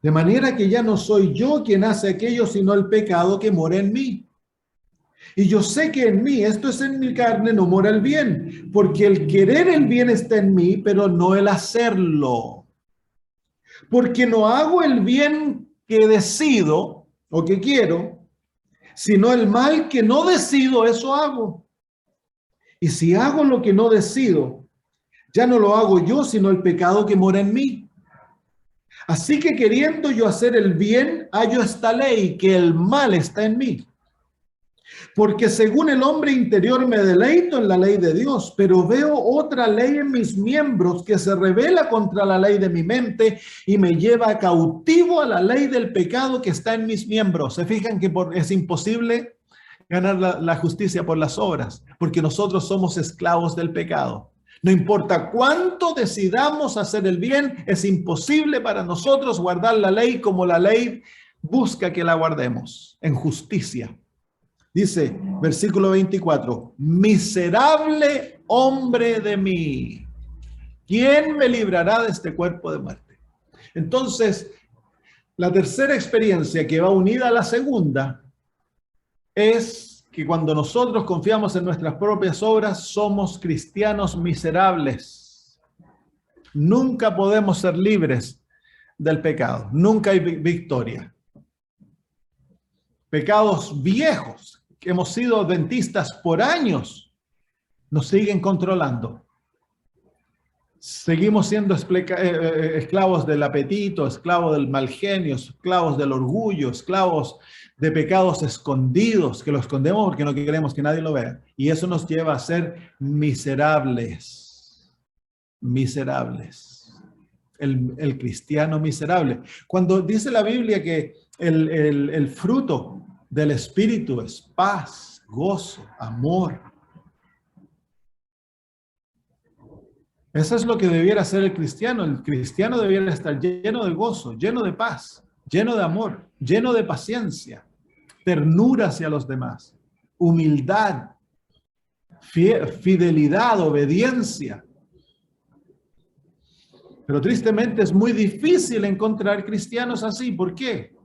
De manera que ya no soy yo quien hace aquello, sino el pecado que mora en mí. Y yo sé que en mí, esto es en mi carne, no mora el bien, porque el querer el bien está en mí, pero no el hacerlo. Porque no hago el bien que decido o que quiero, sino el mal que no decido, eso hago. Y si hago lo que no decido, ya no lo hago yo, sino el pecado que mora en mí. Así que queriendo yo hacer el bien, hallo esta ley, que el mal está en mí. Porque según el hombre interior me deleito en la ley de Dios, pero veo otra ley en mis miembros que se rebela contra la ley de mi mente y me lleva cautivo a la ley del pecado que está en mis miembros. Se fijan que es imposible ganar la justicia por las obras, porque nosotros somos esclavos del pecado. No importa cuánto decidamos hacer el bien, es imposible para nosotros guardar la ley como la ley busca que la guardemos, en justicia. Dice, versículo 24, miserable hombre de mí, ¿quién me librará de este cuerpo de muerte? Entonces, la tercera experiencia que va unida a la segunda es que cuando nosotros confiamos en nuestras propias obras, somos cristianos miserables. Nunca podemos ser libres del pecado, nunca hay victoria. Pecados viejos, que hemos sido adventistas por años, nos siguen controlando. Seguimos siendo esclavos del apetito, esclavos del mal genio, esclavos del orgullo, esclavos de pecados escondidos, que lo escondemos porque no queremos que nadie lo vea. Y eso nos lleva a ser miserables. Miserables. El cristiano miserable. Cuando dice la Biblia que el fruto del Espíritu es paz, gozo, amor. Eso es lo que debiera ser el cristiano. El cristiano debiera estar lleno de gozo, lleno de paz, lleno de amor, lleno de paciencia, ternura hacia los demás, humildad, fidelidad, obediencia. Pero tristemente es muy difícil encontrar cristianos así. ¿Por qué?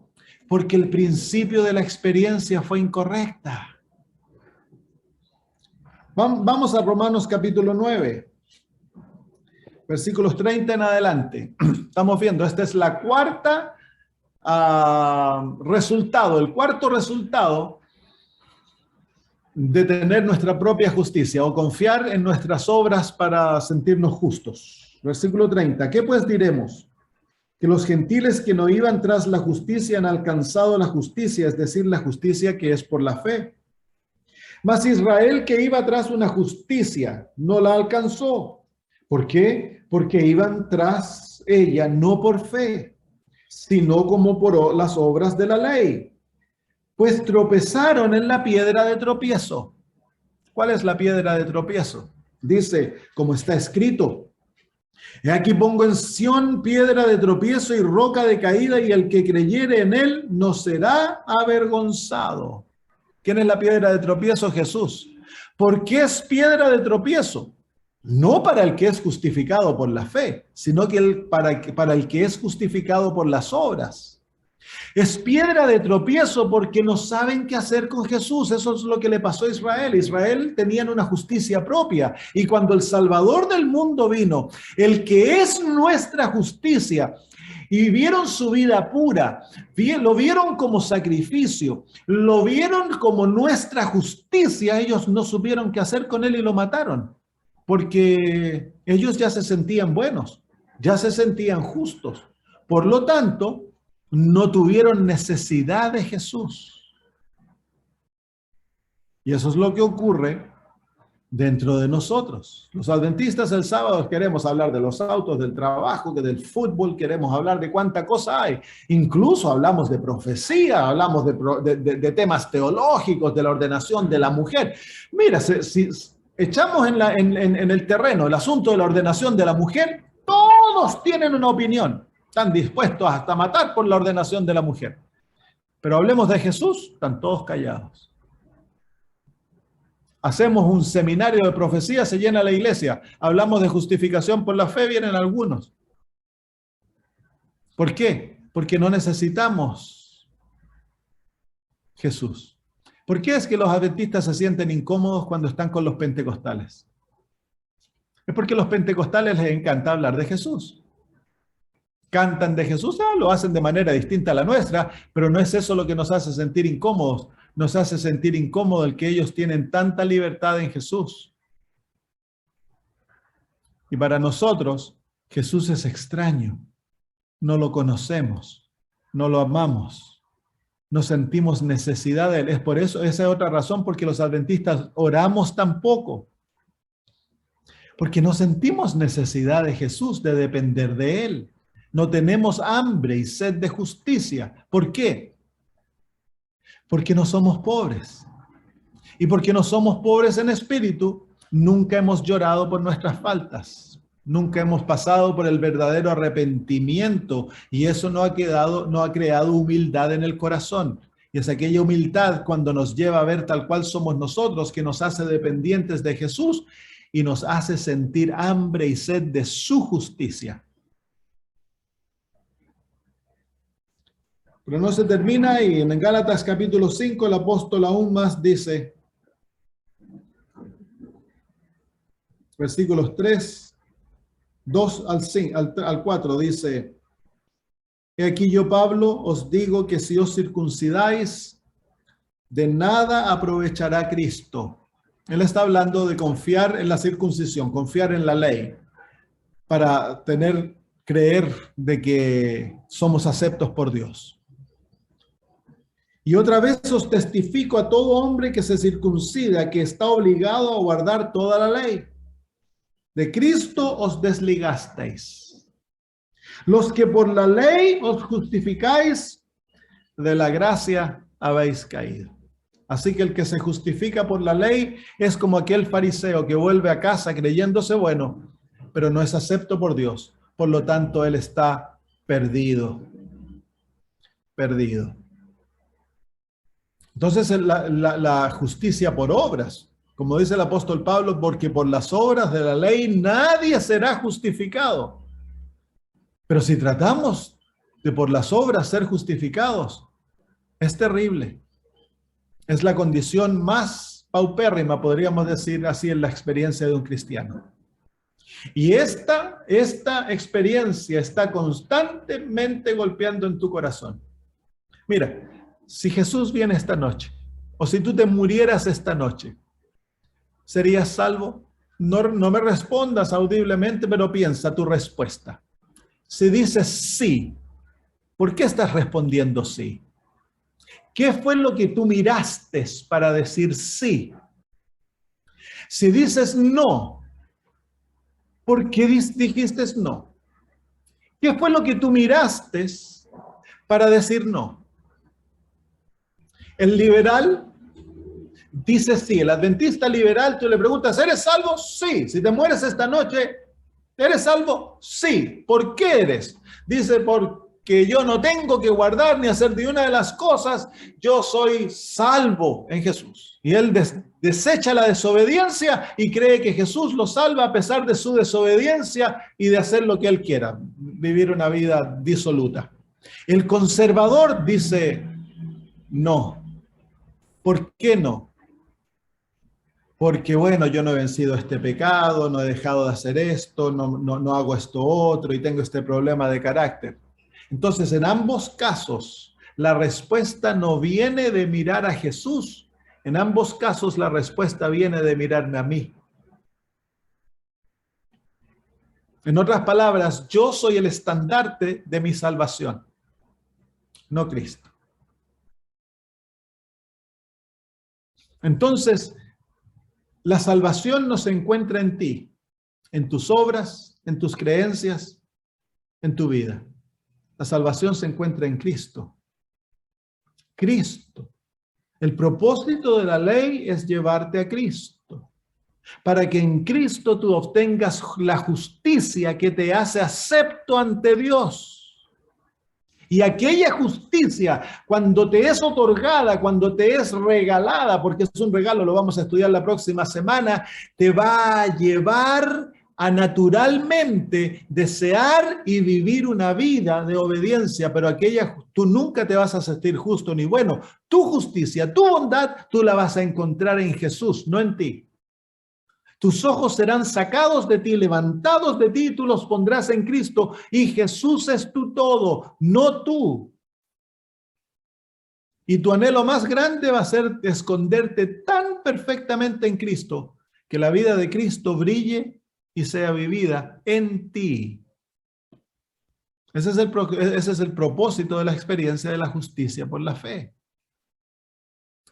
Porque el principio de la experiencia fue incorrecta. Vamos a Romanos capítulo 9, versículos 30 en adelante. Estamos viendo, esta es la cuarta el cuarto resultado de tener nuestra propia justicia o confiar en nuestras obras para sentirnos justos. Versículo 30. ¿Qué pues diremos? Que los gentiles que no iban tras la justicia han alcanzado la justicia, es decir, la justicia que es por la fe. Mas Israel, que iba tras una justicia, no la alcanzó. ¿Por qué? Porque iban tras ella no por fe, sino como por las obras de la ley. Pues tropezaron en la piedra de tropiezo. ¿Cuál es la piedra de tropiezo? Dice, como está escrito: he aquí pongo en Sión piedra de tropiezo y roca de caída, y el que creyere en él no será avergonzado. ¿Quién es la piedra de tropiezo? Jesús. ¿Por qué es piedra de tropiezo? No para el que es justificado por la fe, sino que para el que es justificado por las obras. Es piedra de tropiezo porque no saben qué hacer con Jesús. Eso es lo que le pasó a Israel. Israel tenían una justicia propia, y cuando el Salvador del mundo vino, el que es nuestra justicia, y vieron su vida pura, lo vieron como sacrificio, lo vieron como nuestra justicia, ellos no supieron qué hacer con él y lo mataron, porque ellos ya se sentían buenos, ya se sentían justos. Por lo tanto, no tuvieron necesidad de Jesús. Y eso es lo que ocurre dentro de nosotros. Los adventistas el sábado queremos hablar de los autos, del trabajo, del fútbol, queremos hablar de cuánta cosa hay. Incluso hablamos de profecía, hablamos de temas teológicos, de la ordenación de la mujer. Mira, si echamos en el terreno el asunto de la ordenación de la mujer, todos tienen una opinión. Están dispuestos hasta matar por la ordenación de la mujer. Pero hablemos de Jesús, están todos callados. Hacemos un seminario de profecía, se llena la iglesia. Hablamos de justificación por la fe, vienen algunos. ¿Por qué? Porque no necesitamos Jesús. ¿Por qué es que los adventistas se sienten incómodos cuando están con los pentecostales? Es porque a los pentecostales les encanta hablar de Jesús. Cantan de Jesús, lo hacen de manera distinta a la nuestra, pero no es eso lo que nos hace sentir incómodos. Nos hace sentir incómodo el que ellos tienen tanta libertad en Jesús. Y para nosotros, Jesús es extraño. No lo conocemos, no lo amamos, no sentimos necesidad de él. Es por eso, esa es otra razón porque los adventistas oramos tan poco. Porque no sentimos necesidad de Jesús, de depender de él. No tenemos hambre y sed de justicia. ¿Por qué? Porque no somos pobres. Y porque no somos pobres en espíritu, nunca hemos llorado por nuestras faltas. Nunca hemos pasado por el verdadero arrepentimiento, y eso no ha creado humildad en el corazón. Y es aquella humildad cuando nos lleva a ver tal cual somos nosotros, que nos hace dependientes de Jesús y nos hace sentir hambre y sed de su justicia. Pero no se termina, y en Gálatas capítulo 5 el apóstol aún más dice, versículos 3, 2 al 4, dice: he aquí yo, Pablo, os digo que si os circuncidáis, de nada aprovechará Cristo. Él está hablando de confiar en la circuncisión, confiar en la ley, para creer de que somos aceptos por Dios. Y otra vez os testifico a todo hombre que se circuncida, que está obligado a guardar toda la ley. De Cristo os desligasteis. Los que por la ley os justificáis, de la gracia habéis caído. Así que el que se justifica por la ley es como aquel fariseo que vuelve a casa creyéndose bueno, pero no es acepto por Dios. Por lo tanto, él está perdido. Perdido. Entonces, la justicia por obras, como dice el apóstol Pablo, porque por las obras de la ley nadie será justificado. Pero si tratamos de por las obras ser justificados, es terrible. Es la condición más paupérrima, podríamos decir así, en la experiencia de un cristiano. Y esta experiencia está constantemente golpeando en tu corazón. Mira, si Jesús viene esta noche, o si tú te murieras esta noche, ¿serías salvo? No me respondas audiblemente, pero piensa tu respuesta. Si dices sí, ¿por qué estás respondiendo sí? ¿Qué fue lo que tú miraste para decir sí? Si dices no, ¿por qué dijiste no? ¿Qué fue lo que tú miraste para decir no? El liberal dice sí. El adventista liberal, tú le preguntas, ¿eres salvo? Sí. Si te mueres esta noche, ¿eres salvo? Sí. ¿Por qué eres? Dice, porque yo no tengo que guardar ni hacer de una de las cosas, yo soy salvo en Jesús. Y él desecha la desobediencia y cree que Jesús lo salva a pesar de su desobediencia y de hacer lo que él quiera, vivir una vida disoluta. El conservador dice no. ¿Por qué no? Porque, bueno, yo no he vencido este pecado, no he dejado de hacer esto, no hago esto otro y tengo este problema de carácter. Entonces, en ambos casos, la respuesta no viene de mirar a Jesús. En ambos casos, la respuesta viene de mirarme a mí. En otras palabras, yo soy el estandarte de mi salvación, no Cristo. Entonces, la salvación no se encuentra en ti, en tus obras, en tus creencias, en tu vida. La salvación se encuentra en Cristo. Cristo. El propósito de la ley es llevarte a Cristo, para que en Cristo tú obtengas la justicia que te hace acepto ante Dios. Y aquella justicia, cuando te es otorgada, cuando te es regalada, porque es un regalo, lo vamos a estudiar la próxima semana, te va a llevar a naturalmente desear y vivir una vida de obediencia, pero tú nunca te vas a sentir justo ni bueno. Tu justicia, tu bondad, tú la vas a encontrar en Jesús, no en ti. Tus ojos serán sacados de ti, levantados de ti, y tú los pondrás en Cristo. Y Jesús es tu todo, no tú. Y tu anhelo más grande va a ser esconderte tan perfectamente en Cristo, que la vida de Cristo brille y sea vivida en ti. Ese es el propósito de la experiencia de la justicia por la fe.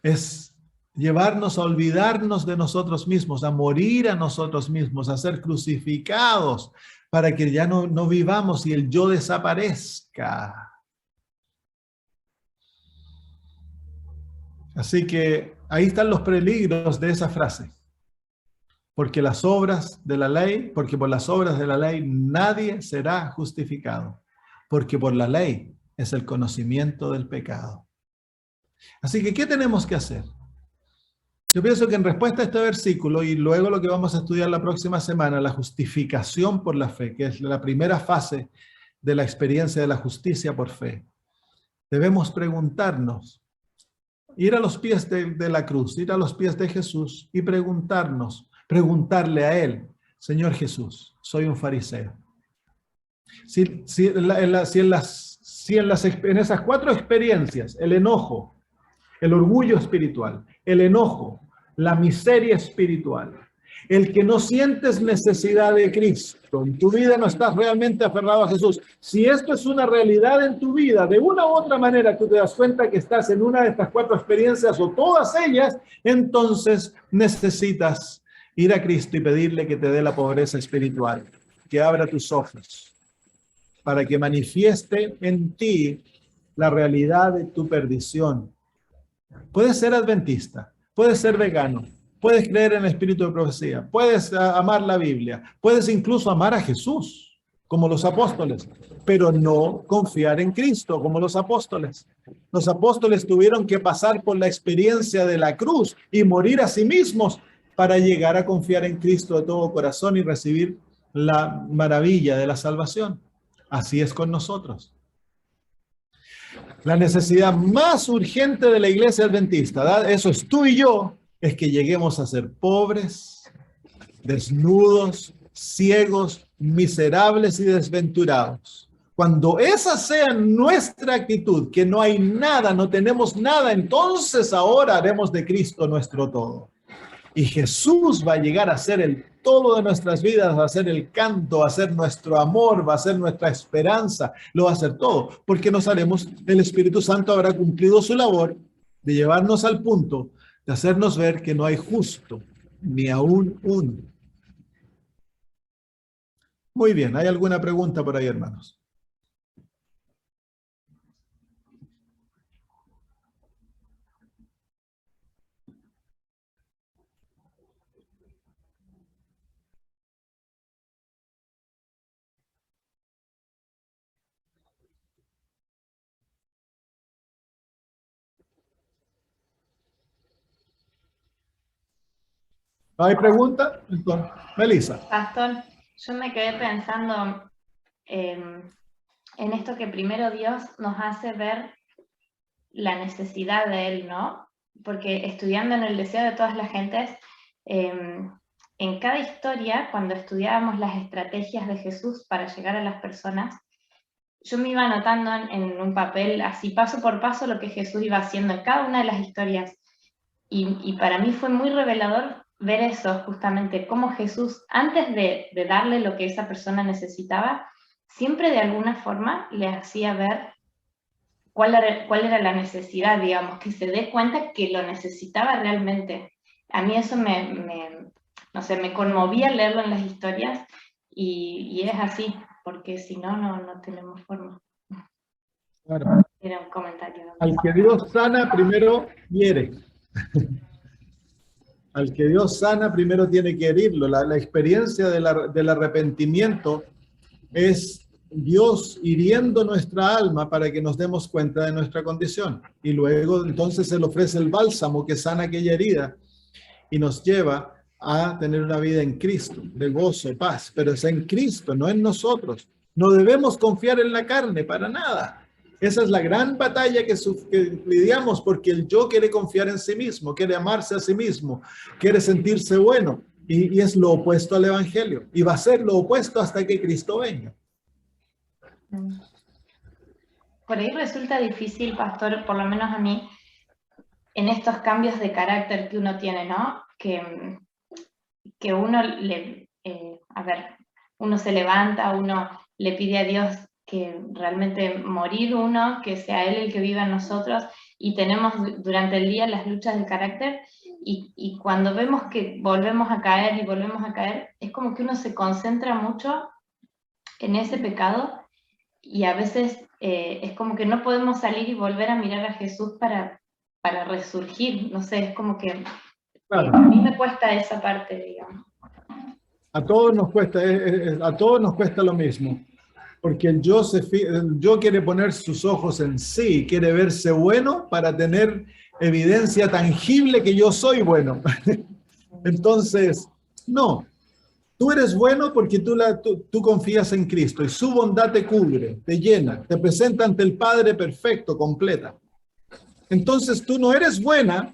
Es llevarnos a olvidarnos de nosotros mismos, a morir a nosotros mismos, a ser crucificados, para que ya no vivamos y el yo desaparezca. Así que ahí están los peligros de esa frase. Porque por las obras de la ley nadie será justificado. Porque por la ley es el conocimiento del pecado. Así que, ¿qué tenemos que hacer? Yo pienso que en respuesta a este versículo y luego lo que vamos a estudiar la próxima semana, la justificación por la fe, que es la primera fase de la experiencia de la justicia por fe, debemos preguntarnos, ir a los pies de la cruz, ir a los pies de Jesús y preguntarle a Él, Señor Jesús, soy un fariseo. En esas 4 experiencias, el enojo, el orgullo espiritual, el enojo, la miseria espiritual, el que no sientes necesidad de Cristo, en tu vida no estás realmente aferrado a Jesús. Si esto es una realidad en tu vida, de una u otra manera tú te das cuenta que estás en una de estas 4 experiencias o todas ellas, entonces necesitas ir a Cristo y pedirle que te dé la pobreza espiritual, que abra tus ojos, para que manifieste en ti la realidad de tu perdición. Puedes ser adventista, puedes ser vegano, puedes creer en el espíritu de profecía, puedes amar la Biblia, puedes incluso amar a Jesús, como los apóstoles, pero no confiar en Cristo, como los apóstoles. Los apóstoles tuvieron que pasar por la experiencia de la cruz y morir a sí mismos para llegar a confiar en Cristo de todo corazón y recibir la maravilla de la salvación. Así es con nosotros. La necesidad más urgente de la iglesia adventista, ¿verdad? Eso es tú y yo, es que lleguemos a ser pobres, desnudos, ciegos, miserables y desventurados. Cuando esa sea nuestra actitud, que no hay nada, no tenemos nada, entonces ahora haremos de Cristo nuestro todo. Y Jesús va a llegar a ser el todo de nuestras vidas, va a ser el canto, va a ser nuestro amor, va a ser nuestra esperanza, lo va a ser todo, porque nos haremos, el Espíritu Santo habrá cumplido su labor de llevarnos al punto de hacernos ver que no hay justo, ni aún uno. Muy bien, ¿hay alguna pregunta por ahí, hermanos? ¿Hay pregunta? Entonces, Melissa. Pastor, yo me quedé pensando en esto que primero Dios nos hace ver la necesidad de Él, ¿no? Porque estudiando en el deseo de todas las gentes, en cada historia, cuando estudiábamos las estrategias de Jesús para llegar a las personas, yo me iba anotando en un papel, así paso por paso, lo que Jesús iba haciendo en cada una de las historias. Y para mí fue muy revelador ver eso, justamente, cómo Jesús, antes de darle lo que esa persona necesitaba, siempre de alguna forma le hacía ver cuál era la necesidad, digamos, que se dé cuenta que lo necesitaba realmente. A mí eso no sé, me conmovía leerlo en las historias, y es así, porque si no, no tenemos forma. Claro. Era un comentario. Al que Dios sana, primero hiere. Al que Dios sana, primero tiene que herirlo. La experiencia del arrepentimiento es Dios hiriendo nuestra alma para que nos demos cuenta de nuestra condición. Y luego entonces Él ofrece el bálsamo que sana aquella herida y nos lleva a tener una vida en Cristo, de gozo, paz. Pero es en Cristo, no en nosotros. No debemos confiar en la carne para nada. Esa es la gran batalla que lidiamos, porque el yo quiere confiar en sí mismo, quiere amarse a sí mismo, quiere sentirse bueno, y es lo opuesto al Evangelio, y va a ser lo opuesto hasta que Cristo venga. Por ahí resulta difícil, pastor, por lo menos a mí, en estos cambios de carácter que uno tiene, ¿no? Que uno uno se levanta, uno le pide a Dios que realmente morir uno, que sea Él el que viva en nosotros, y tenemos durante el día las luchas de carácter, y cuando vemos que volvemos a caer y volvemos a caer, es como que uno se concentra mucho en ese pecado, y a veces es como que no podemos salir y volver a mirar a Jesús para resurgir, no sé, es como que Claro. a mí me cuesta esa parte, digamos. A todos nos cuesta lo mismo, porque el yo quiere poner sus ojos en sí, quiere verse bueno para tener evidencia tangible que yo soy bueno. Entonces, no, tú eres bueno porque tú confías en Cristo y su bondad te cubre, te llena, te presenta ante el Padre perfecto, completa. Entonces tú no eres buena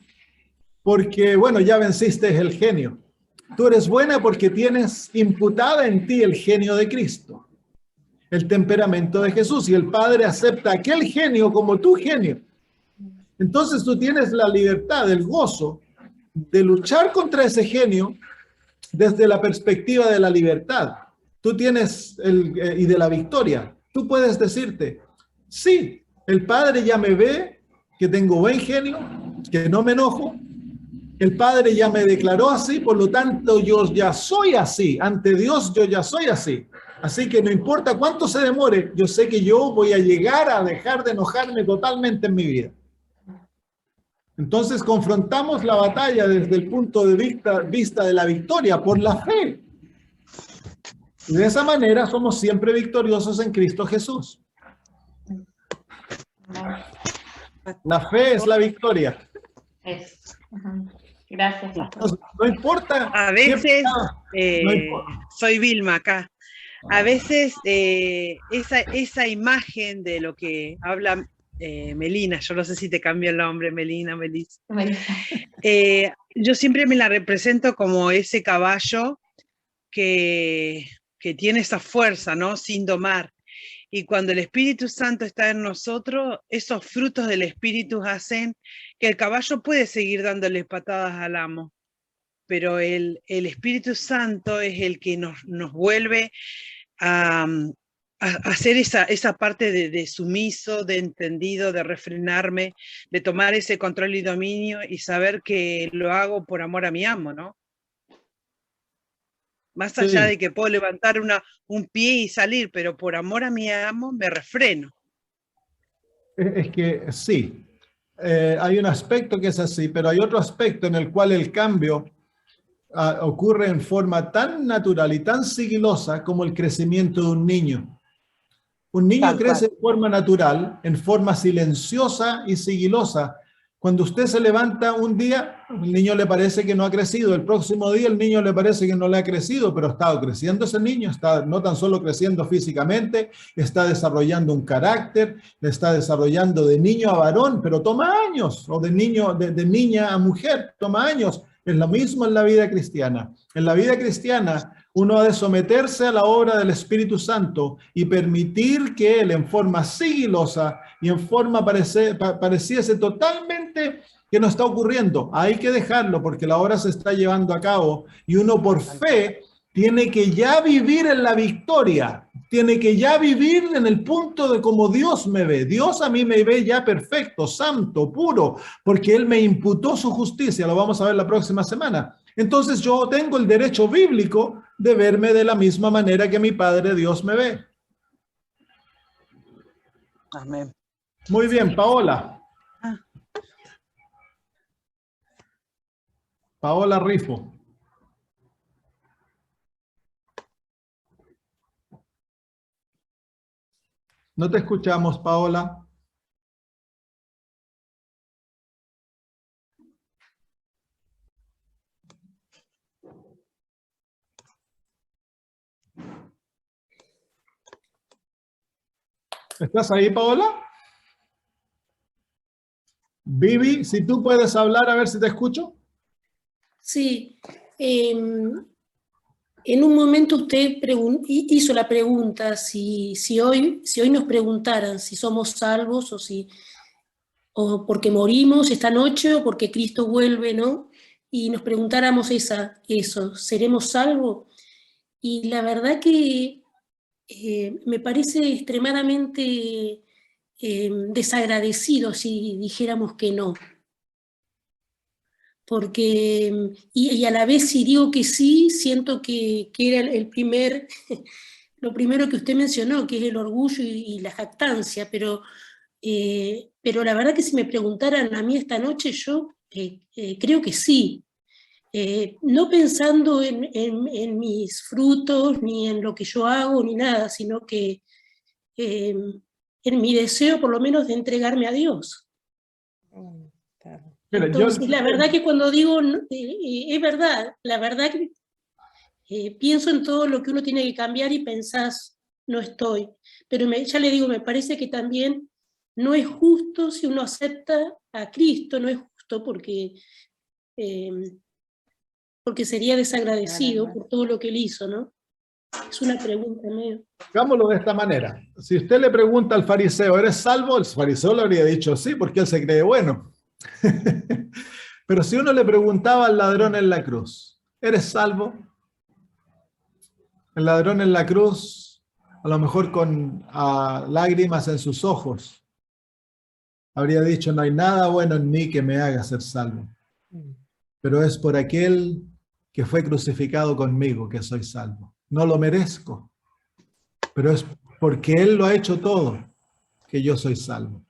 porque, bueno, ya venciste el genio. Tú eres buena porque tienes imputada en ti el genio de Cristo, el temperamento de Jesús, y el Padre acepta aquel genio como tu genio. Entonces tú tienes la libertad, el gozo de luchar contra ese genio desde la perspectiva de la libertad. Tú tienes y de la victoria. Tú puedes decirte, sí, el Padre ya me ve que tengo buen genio, que no me enojo. El Padre ya me declaró así, por lo tanto yo ya soy así. Ante Dios yo ya soy así. Así que no importa cuánto se demore, yo sé que yo voy a llegar a dejar de enojarme totalmente en mi vida. Entonces confrontamos la batalla desde el punto de vista de la victoria, por la fe. Y de esa manera somos siempre victoriosos en Cristo Jesús. La fe es la victoria. Gracias. Entonces, no importa. A veces, no importa. Soy Vilma acá. A veces esa imagen de lo que habla Melina, yo no sé si te cambio el nombre, Melina, Melissa. Yo siempre me la represento como ese caballo que tiene esa fuerza, ¿no? Sin domar. Y cuando el Espíritu Santo está en nosotros, esos frutos del Espíritu hacen que el caballo puede seguir dándole patadas al amo, pero el Espíritu Santo es el que nos vuelve a hacer esa parte de sumiso, de entendido, de refrenarme, de tomar ese control y dominio y saber que lo hago por amor a mi amo, ¿no? Más allá de que puedo levantar un pie y salir, pero por amor a mi amo me refreno. Es que sí, hay un aspecto que es así, pero hay otro aspecto en el cual el cambio ocurre en forma tan natural y tan sigilosa como el crecimiento de un niño. Un niño crece de forma natural, en forma silenciosa y sigilosa. Cuando usted se levanta un día, el niño le parece que no ha crecido. El próximo día el niño le parece que no le ha crecido, pero ha estado creciendo ese niño. Está no tan solo creciendo físicamente, está desarrollando un carácter, le está desarrollando de niño a varón, pero toma años, o de niña a mujer, toma años. Es lo mismo en la vida cristiana. En la vida cristiana, uno ha de someterse a la obra del Espíritu Santo y permitir que Él, en forma sigilosa y en forma pareciese totalmente que no está ocurriendo. Hay que dejarlo porque la obra se está llevando a cabo y uno por fe tiene que ya vivir en la victoria, tiene que ya vivir en el punto de cómo Dios me ve. Dios a mí me ve ya perfecto, santo, puro, porque Él me imputó su justicia. Lo vamos a ver la próxima semana. Entonces yo tengo el derecho bíblico de verme de la misma manera que mi Padre Dios me ve. Amén. Muy bien, Paola. Paola Rifo. No te escuchamos, Paola. ¿Estás ahí, Paola? Vivi, si tú puedes hablar, a ver si te escucho. Sí. En un momento usted hizo la pregunta si hoy nos preguntaran si somos salvos o porque morimos esta noche o porque Cristo vuelve, ¿no? Y nos preguntáramos eso, ¿seremos salvos? Y la verdad que me parece extremadamente desagradecido si dijéramos que no. Porque, y a la vez si digo que sí, siento que era lo primero que usted mencionó, que es el orgullo y la jactancia, pero la verdad que si me preguntaran a mí esta noche, yo creo que sí. No pensando en mis frutos, ni en lo que yo hago, ni nada, sino que en mi deseo por lo menos de entregarme a Dios. Entonces, la verdad que cuando digo, es verdad, la verdad que pienso en todo lo que uno tiene que cambiar y pensás, no estoy. Pero ya le digo, me parece que también no es justo si uno acepta a Cristo, no es justo porque sería desagradecido por todo lo que él hizo, ¿no? Es una pregunta medio. Hagámoslo de esta manera. Si usted le pregunta al fariseo, ¿eres salvo? El fariseo le habría dicho sí, porque él se cree bueno. Pero si uno le preguntaba al ladrón en la cruz, ¿eres salvo? El ladrón en la cruz, a lo mejor con lágrimas en sus ojos, habría dicho, no hay nada bueno en mí que me haga ser salvo. Pero es por aquel que fue crucificado conmigo que soy salvo. No lo merezco, pero es porque Él lo ha hecho todo que yo soy salvo.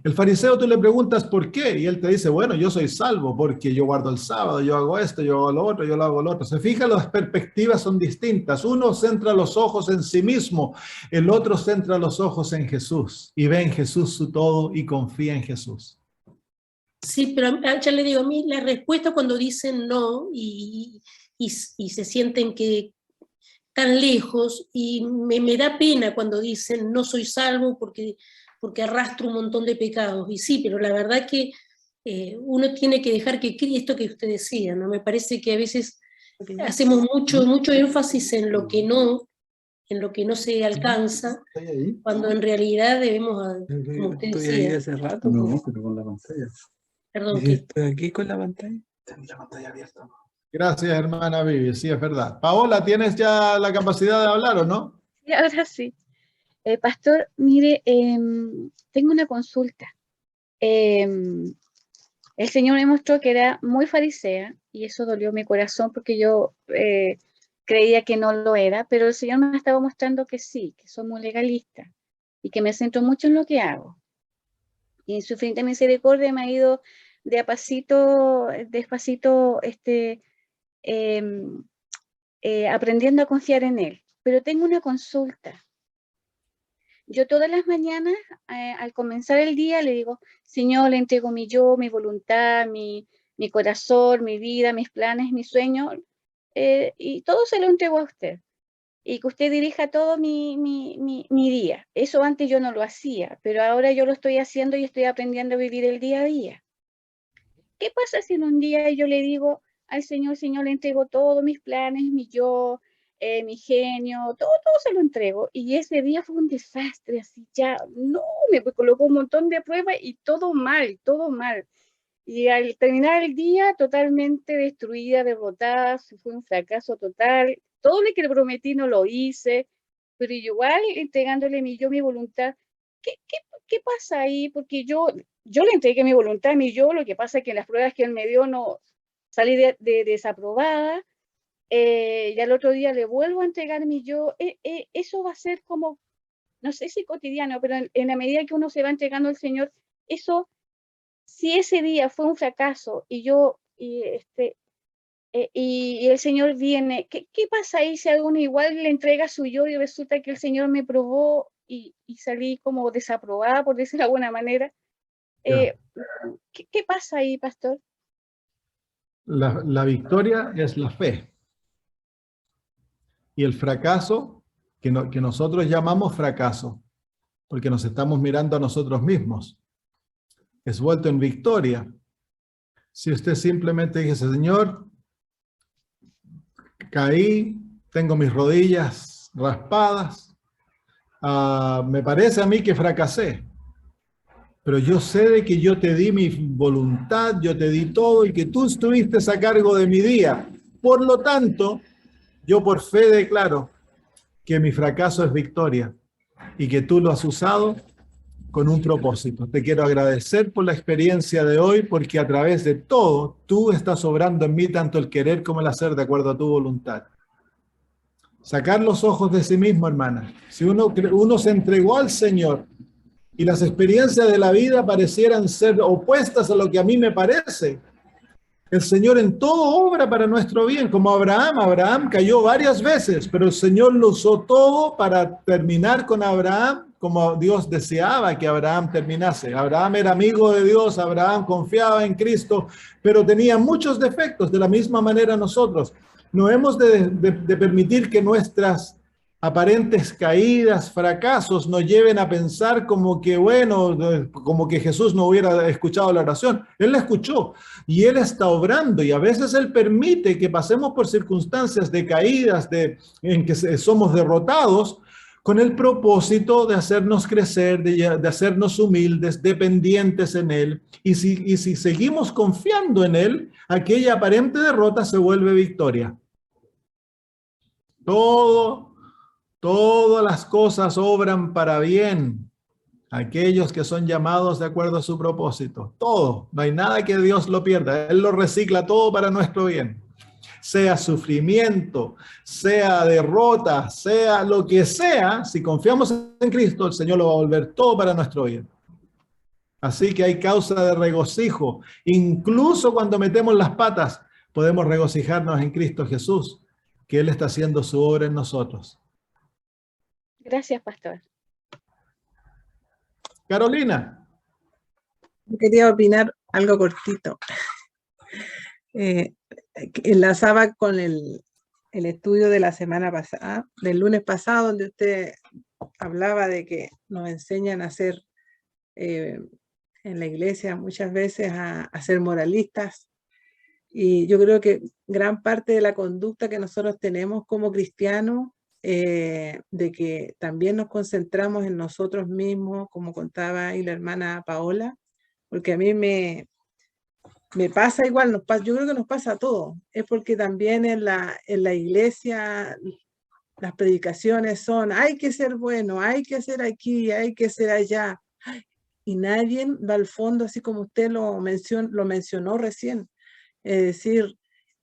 El fariseo tú le preguntas por qué y él te dice, bueno, yo soy salvo porque yo guardo el sábado, yo hago esto, yo hago lo otro, yo lo hago lo otro. Se fija, las perspectivas son distintas. Uno centra los ojos en sí mismo, el otro centra los ojos en Jesús y ve en Jesús su todo y confía en Jesús. Sí, pero ya le digo, a mí la respuesta cuando dicen no y se sienten que tan lejos, y me da pena cuando dicen no soy salvo porque arrastro un montón de pecados. Y sí, pero la verdad que uno tiene que dejar que esto que usted decía, ¿no? Me parece que a veces hacemos mucho énfasis en lo que no se alcanza, cuando en realidad debemos, como usted Estoy decía. ahí hace rato. No, pero con la pantalla. Perdón, ¿Y si estoy aquí con la pantalla? Tengo la pantalla abierta. Gracias, hermana Vivi, sí, es verdad. Paola, ¿tienes ya la capacidad de hablar o no? Sí, ahora sí. Pastor, mire, tengo una consulta. El Señor me mostró que era muy farisea y eso dolió mi corazón porque yo creía que no lo era, pero el Señor me estaba mostrando que sí, que soy muy legalista y que me centro mucho en lo que hago. Y en su infinita misericordia me ha ido de a pasito, despacito, aprendiendo a confiar en Él. Pero tengo una consulta. Yo todas las mañanas, al comenzar el día, le digo, Señor, le entrego mi yo, mi voluntad, mi corazón, mi vida, mis planes, mis sueños, y todo se lo entrego a usted. Y que usted dirija todo mi día. Eso antes yo no lo hacía, pero ahora yo lo estoy haciendo y estoy aprendiendo a vivir el día a día. ¿Qué pasa si en un día yo le digo al Señor, Señor, le entrego todos mis planes, mi yo, mi genio, todo se lo entrego? Y ese día fue un desastre, así ya, no, me colocó un montón de pruebas y todo mal, todo mal. Y al terminar el día, totalmente destruida, derrotada, fue un fracaso total. Todo lo que le prometí no lo hice, pero igual entregándole mi voluntad. ¿Qué pasa ahí? Porque yo le entregué mi voluntad, mi yo, lo que pasa es que en las pruebas que él me dio no salí de desaprobada, y al otro día le vuelvo a entregar mi yo. Eso va a ser como, no sé si cotidiano, pero en la medida que uno se va entregando al Señor, eso, si ese día fue un fracaso y el Señor viene, ¿qué pasa ahí si alguno igual le entrega su yo y resulta que el Señor me probó y salí como desaprobada, por decirlo de alguna manera? ¿Qué pasa ahí, pastor? La victoria es la fe. Y el fracaso, que nosotros llamamos fracaso, porque nos estamos mirando a nosotros mismos, es vuelto en victoria. Si usted simplemente dice, Señor, caí, tengo mis rodillas raspadas, me parece a mí que fracasé, pero yo sé de que yo te di mi voluntad, yo te di todo y que tú estuviste a cargo de mi día. Por lo tanto, yo por fe declaro que mi fracaso es victoria y que tú lo has usado con un propósito. Te quiero agradecer por la experiencia de hoy, porque a través de todo, tú estás obrando en mí tanto el querer como el hacer de acuerdo a tu voluntad. Sacar los ojos de sí mismo, hermana. Si uno se entregó al Señor y las experiencias de la vida parecieran ser opuestas a lo que a mí me parece, el Señor en todo obra para nuestro bien, como Abraham. Abraham cayó varias veces, pero el Señor lo usó todo para terminar con Abraham como Dios deseaba que Abraham terminase. Abraham era amigo de Dios, Abraham confiaba en Cristo, pero tenía muchos defectos. De la misma manera nosotros no hemos de permitir que nuestras aparentes caídas, fracasos, nos lleven a pensar como que, bueno, como que Jesús no hubiera escuchado la oración. Él la escuchó y Él está obrando, y a veces Él permite que pasemos por circunstancias de caídas, en que somos derrotados, con el propósito de hacernos crecer, de hacernos humildes, dependientes en Él. Y si seguimos confiando en Él, aquella aparente derrota se vuelve victoria. Todas las cosas obran para bien. Aquellos que son llamados de acuerdo a su propósito. Todo. No hay nada que Dios lo pierda. Él lo recicla todo para nuestro bien. Sea sufrimiento, sea derrota, sea lo que sea, si confiamos en Cristo, el Señor lo va a volver todo para nuestro bien. Así que hay causa de regocijo. Incluso cuando metemos las patas, podemos regocijarnos en Cristo Jesús, que Él está haciendo su obra en nosotros. Gracias, pastor. Carolina. Quería opinar algo cortito. Enlazaba con el estudio de la semana pasada, del lunes pasado, donde usted hablaba de que nos enseñan a ser en la iglesia muchas veces a ser moralistas. Y yo creo que gran parte de la conducta que nosotros tenemos como cristianos, de que también nos concentramos en nosotros mismos, como contaba ahí la hermana Paola, porque a mí me pasa igual, yo creo que nos pasa a todos, es porque también en la iglesia las predicaciones son, hay que ser bueno, hay que ser aquí, hay que ser allá, y nadie va al fondo, así como usted lo mencionó recién. Es decir,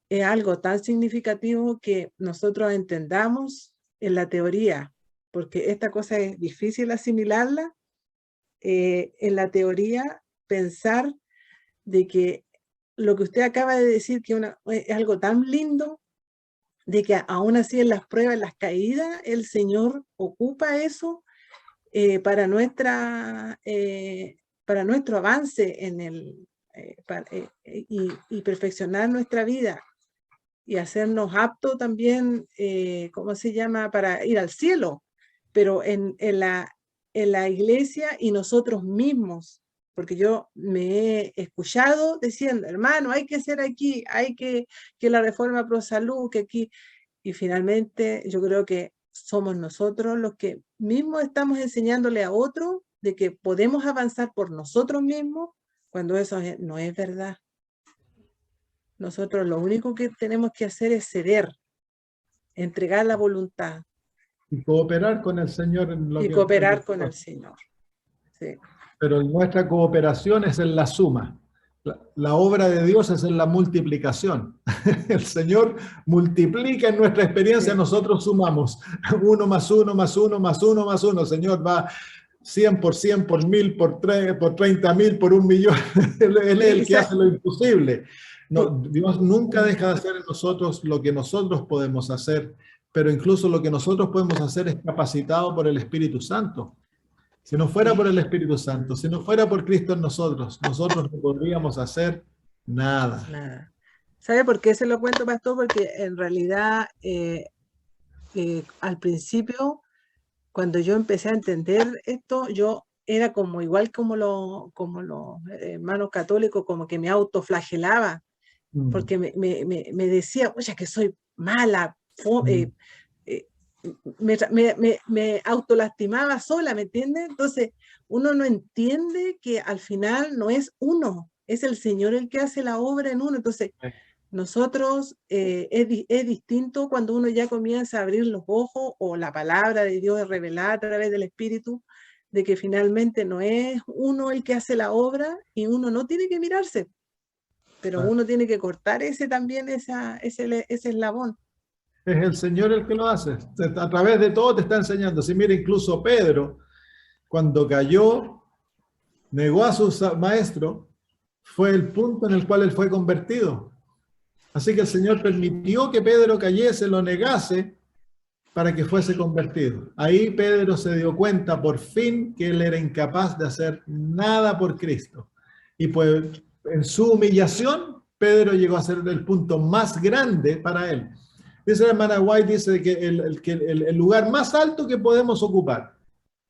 es algo tan significativo que nosotros entendamos en la teoría, porque esta cosa es difícil asimilarla, en la teoría pensar de que lo que usted acaba de decir, que es algo tan lindo, de que aún así en las pruebas, en las caídas, el Señor ocupa eso para nuestro avance en y perfeccionar nuestra vida y hacernos aptos también, ¿cómo se llama?, para ir al cielo, pero en la iglesia y nosotros mismos, porque yo me he escuchado diciendo, hermano, hay que ser aquí, hay que la reforma pro salud, que aquí, y finalmente yo creo que somos nosotros los que mismos estamos enseñándole a otros de que podemos avanzar por nosotros mismos, cuando eso no es verdad. Nosotros lo único que tenemos que hacer es ceder, entregar la voluntad. Y cooperar con el Señor. Cooperar con el Señor. Sí. Pero nuestra cooperación es en la suma. La obra de Dios es en la multiplicación. El Señor multiplica en nuestra experiencia, sí. Nosotros sumamos 1 más 1 más 1 más 1 más 1. El Señor va 100 por 100, por 1000, por 30.000, por 1.000.000. Él es el que hace lo imposible. No, Dios nunca deja de hacer en nosotros lo que nosotros podemos hacer, pero incluso lo que nosotros podemos hacer es capacitado por el Espíritu Santo. Si no fuera por el Espíritu Santo, si no fuera por Cristo en nosotros no podríamos hacer nada. Nada. ¿Sabe por qué se lo cuento, pastor? Porque en realidad al principio, cuando yo empecé a entender esto, yo era como igual como los hermanos católicos, como que me autoflagelaba, porque me decía, oye, que soy mala, me autolastimaba sola, ¿me entiendes? Entonces, uno no entiende que al final no es uno, es el Señor el que hace la obra en uno. Entonces, nosotros, es distinto cuando uno ya comienza a abrir los ojos, o la palabra de Dios es revelada a través del Espíritu, de que finalmente no es uno el que hace la obra, y uno no tiene que mirarse, pero uno tiene que cortar ese eslabón. Es el Señor el que lo hace. A través de todo te está enseñando. Si mira, incluso Pedro, cuando cayó, negó a su maestro, fue el punto en el cual él fue convertido. Así que el Señor permitió que Pedro cayese, lo negase, para que fuese convertido. Ahí Pedro se dio cuenta por fin que él era incapaz de hacer nada por Cristo. Y pues en su humillación, Pedro llegó a ser el punto más grande para él. Dice la hermana White, dice que el lugar más alto que podemos ocupar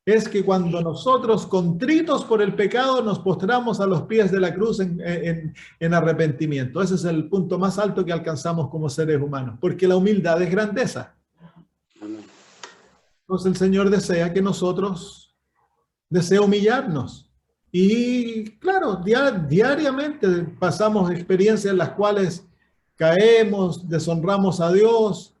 es que cuando nosotros, contritos por el pecado, nos postramos a los pies de la cruz en arrepentimiento. Ese es el punto más alto que alcanzamos como seres humanos, porque la humildad es grandeza. Entonces el Señor desea que nosotros, desea humillarnos. Y claro, diariamente pasamos experiencias en las cuales caemos, deshonramos a Dios,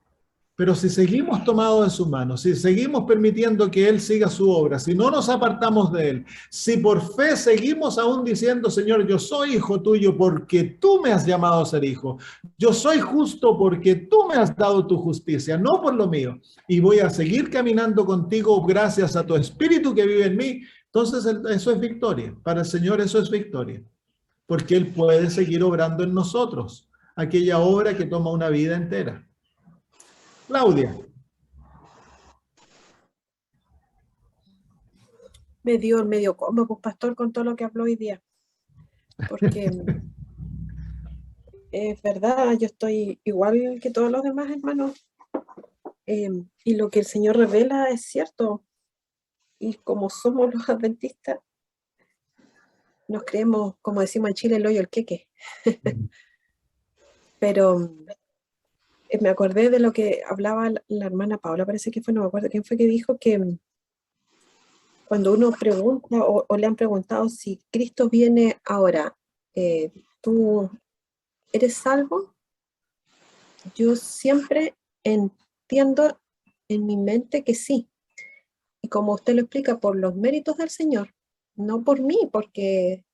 pero si seguimos tomados de su mano, si seguimos permitiendo que Él siga su obra, si no nos apartamos de Él, si por fe seguimos aún diciendo, Señor, yo soy hijo tuyo porque tú me has llamado a ser hijo, yo soy justo porque tú me has dado tu justicia, no por lo mío, y voy a seguir caminando contigo gracias a tu Espíritu que vive en mí, entonces eso es victoria. Para el Señor eso es victoria, porque Él puede seguir obrando en nosotros aquella obra que toma una vida entera. Claudia. Me dio el medio combo, pues, pastor, con todo lo que habló hoy día. Porque es verdad, yo estoy igual que todos los demás hermanos y lo que el Señor revela es cierto. Y como somos los adventistas, nos creemos, como decimos en Chile, el hoyo el queque. Pero me acordé de lo que hablaba la hermana Paula, parece que fue, no me acuerdo quién fue, que dijo que cuando uno pregunta o le han preguntado si Cristo viene ahora, ¿tú eres salvo? Yo siempre entiendo en mi mente que sí. Y como usted lo explica, por los méritos del Señor, no por mí, porque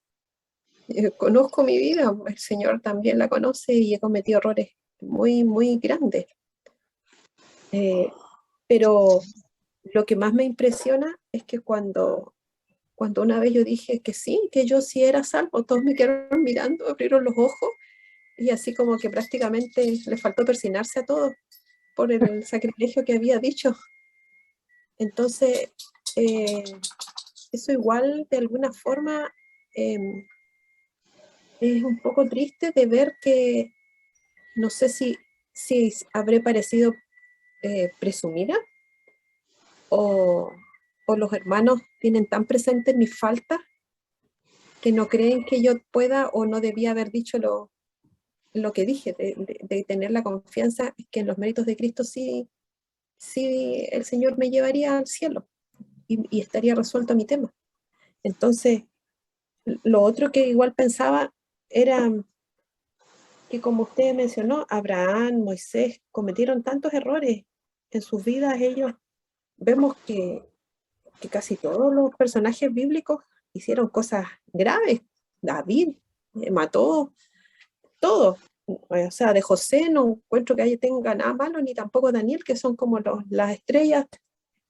conozco mi vida, el Señor también la conoce y he cometido errores muy, muy grandes. Pero lo que más me impresiona es que cuando una vez yo dije que sí, que yo sí era salvo, todos me quedaron mirando, abrieron los ojos y así como que prácticamente le faltó persignarse a todos por el sacrilegio que había dicho. Entonces, eso igual de alguna forma es un poco triste de ver que no sé si habré parecido presumida o los hermanos tienen tan presentes mis faltas que no creen que yo pueda o no debía haber dicho lo que dije, de tener la confianza que en los méritos de Cristo sí el Señor me llevaría al cielo y estaría resuelto mi tema. Entonces, lo otro que igual pensaba era que, como usted mencionó, Abraham, Moisés cometieron tantos errores en sus vidas. Ellos vemos que casi todos los personajes bíblicos hicieron cosas graves. David mató todo. O sea, de José no encuentro que tenga nada malo, ni tampoco Daniel, que son como las estrellas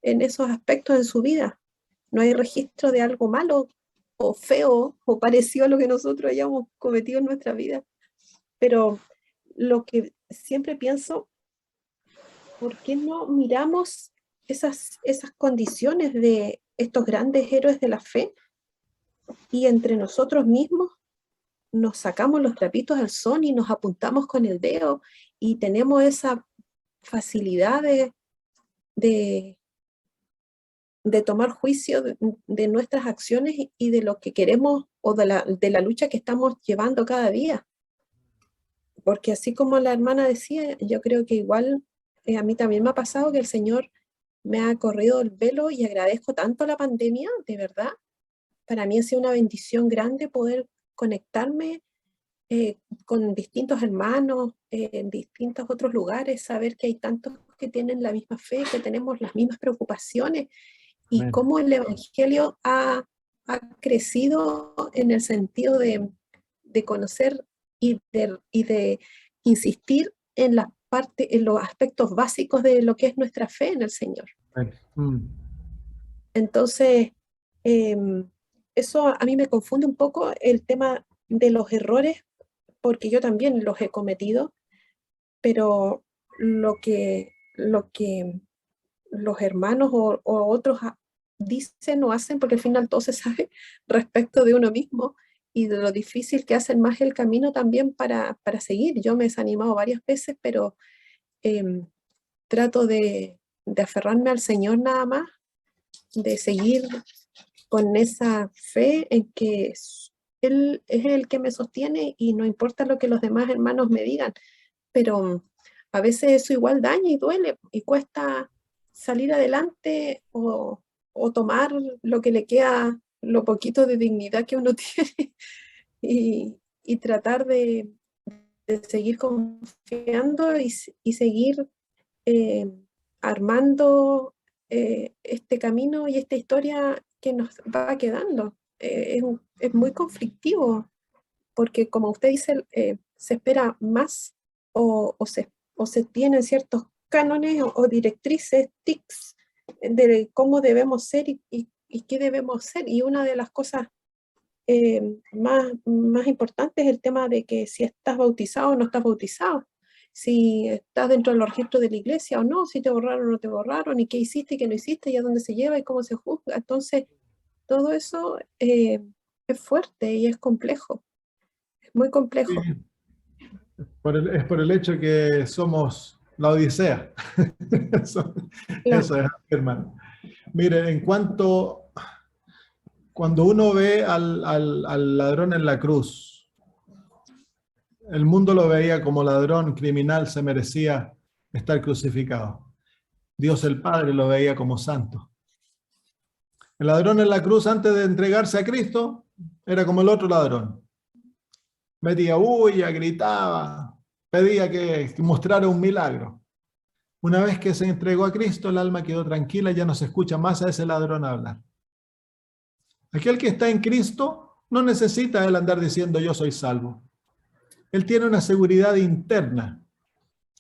en esos aspectos en su vida. No hay registro de algo malo o feo o parecido a lo que nosotros hayamos cometido en nuestra vida. Pero lo que siempre pienso, ¿por qué no miramos esas condiciones de estos grandes héroes de la fe y entre nosotros mismos nos sacamos los trapitos al sol y nos apuntamos con el dedo y tenemos esa facilidad de tomar juicio de nuestras acciones y de lo que queremos o de la lucha que estamos llevando cada día? Porque así como la hermana decía, yo creo que igual a mí también me ha pasado que el Señor me ha corrido el velo y agradezco tanto la pandemia, de verdad. Para mí ha sido una bendición grande poder conectarme con distintos hermanos en distintos otros lugares, saber que hay tantos que tienen la misma fe, que tenemos las mismas preocupaciones y Amén. cómo el Evangelio ha crecido en el sentido de conocer y de insistir en los aspectos básicos de lo que es nuestra fe en el Señor. Entonces, eso a mí me confunde un poco el tema de los errores, porque yo también los he cometido, pero lo que los hermanos o otros dicen o hacen, porque al final todo se sabe respecto de uno mismo y de lo difícil que hacen más el camino también para seguir. Yo me he desanimado varias veces, pero trato de aferrarme al Señor nada más, de seguir con esa fe en que Él es el que me sostiene y no importa lo que los demás hermanos me digan, pero a veces eso igual daña y duele y cuesta salir adelante o tomar lo que le queda, lo poquito de dignidad que uno tiene y tratar de seguir confiando y seguir armando este camino y esta historia que nos va quedando. Es muy conflictivo porque, como usted dice, se espera más o se tienen ciertos cánones o directrices, tics de cómo debemos ser y qué debemos ser. Y una de las cosas más importantes es el tema de que si estás bautizado o no estás bautizado, si estás dentro de los registros de la iglesia o no, si te borraron o no te borraron, y qué hiciste y qué no hiciste, y a dónde se lleva y cómo se juzga. Entonces, todo eso es fuerte y es complejo, es muy complejo. Es por el hecho que somos la Odisea. Eso es, hermano. Mire, cuando uno ve al ladrón en la cruz, el mundo lo veía como ladrón, criminal, se merecía estar crucificado. Dios el Padre lo veía como santo. El ladrón en la cruz, antes de entregarse a Cristo, era como el otro ladrón. Metía bulla, gritaba, pedía que mostrara un milagro. Una vez que se entregó a Cristo, el alma quedó tranquila y ya no se escucha más a ese ladrón hablar. Aquel que está en Cristo no necesita él andar diciendo yo soy salvo. Él tiene una seguridad interna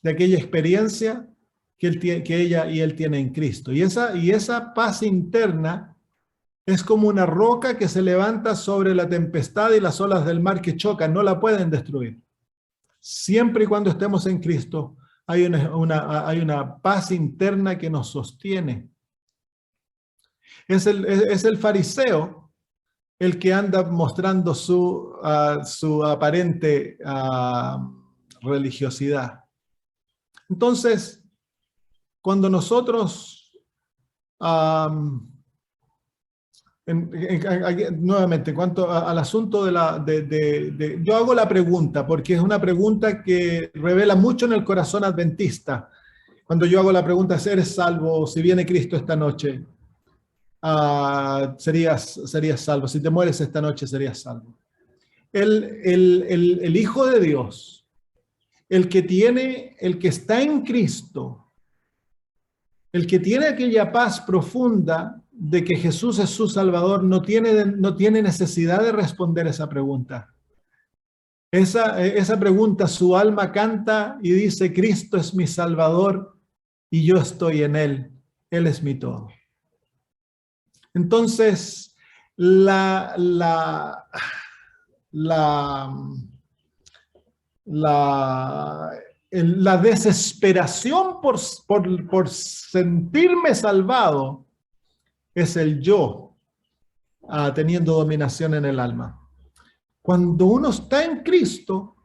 de aquella experiencia que ella y él tienen en Cristo. Y esa paz interna es como una roca que se levanta sobre la tempestad y las olas del mar que chocan, no la pueden destruir. Siempre y cuando estemos en Cristo, hay una paz interna que nos sostiene. Es el fariseo el que anda mostrando su aparente religiosidad. Entonces, cuando nosotros, nuevamente, en cuanto al asunto yo hago la pregunta, porque es una pregunta que revela mucho en el corazón adventista. Cuando yo hago la pregunta, ¿eres salvo? Si viene Cristo esta noche, serías salvo. Si te mueres esta noche, serías salvo. El Hijo de Dios, el que está en Cristo, el que tiene aquella paz profunda de que Jesús es su Salvador, no tiene necesidad de responder esa pregunta. Esa pregunta, su alma canta y dice, Cristo es mi Salvador y yo estoy en Él. Él es mi todo. Entonces, la desesperación por sentirme salvado es el yo teniendo dominación en el alma. Cuando uno está en Cristo,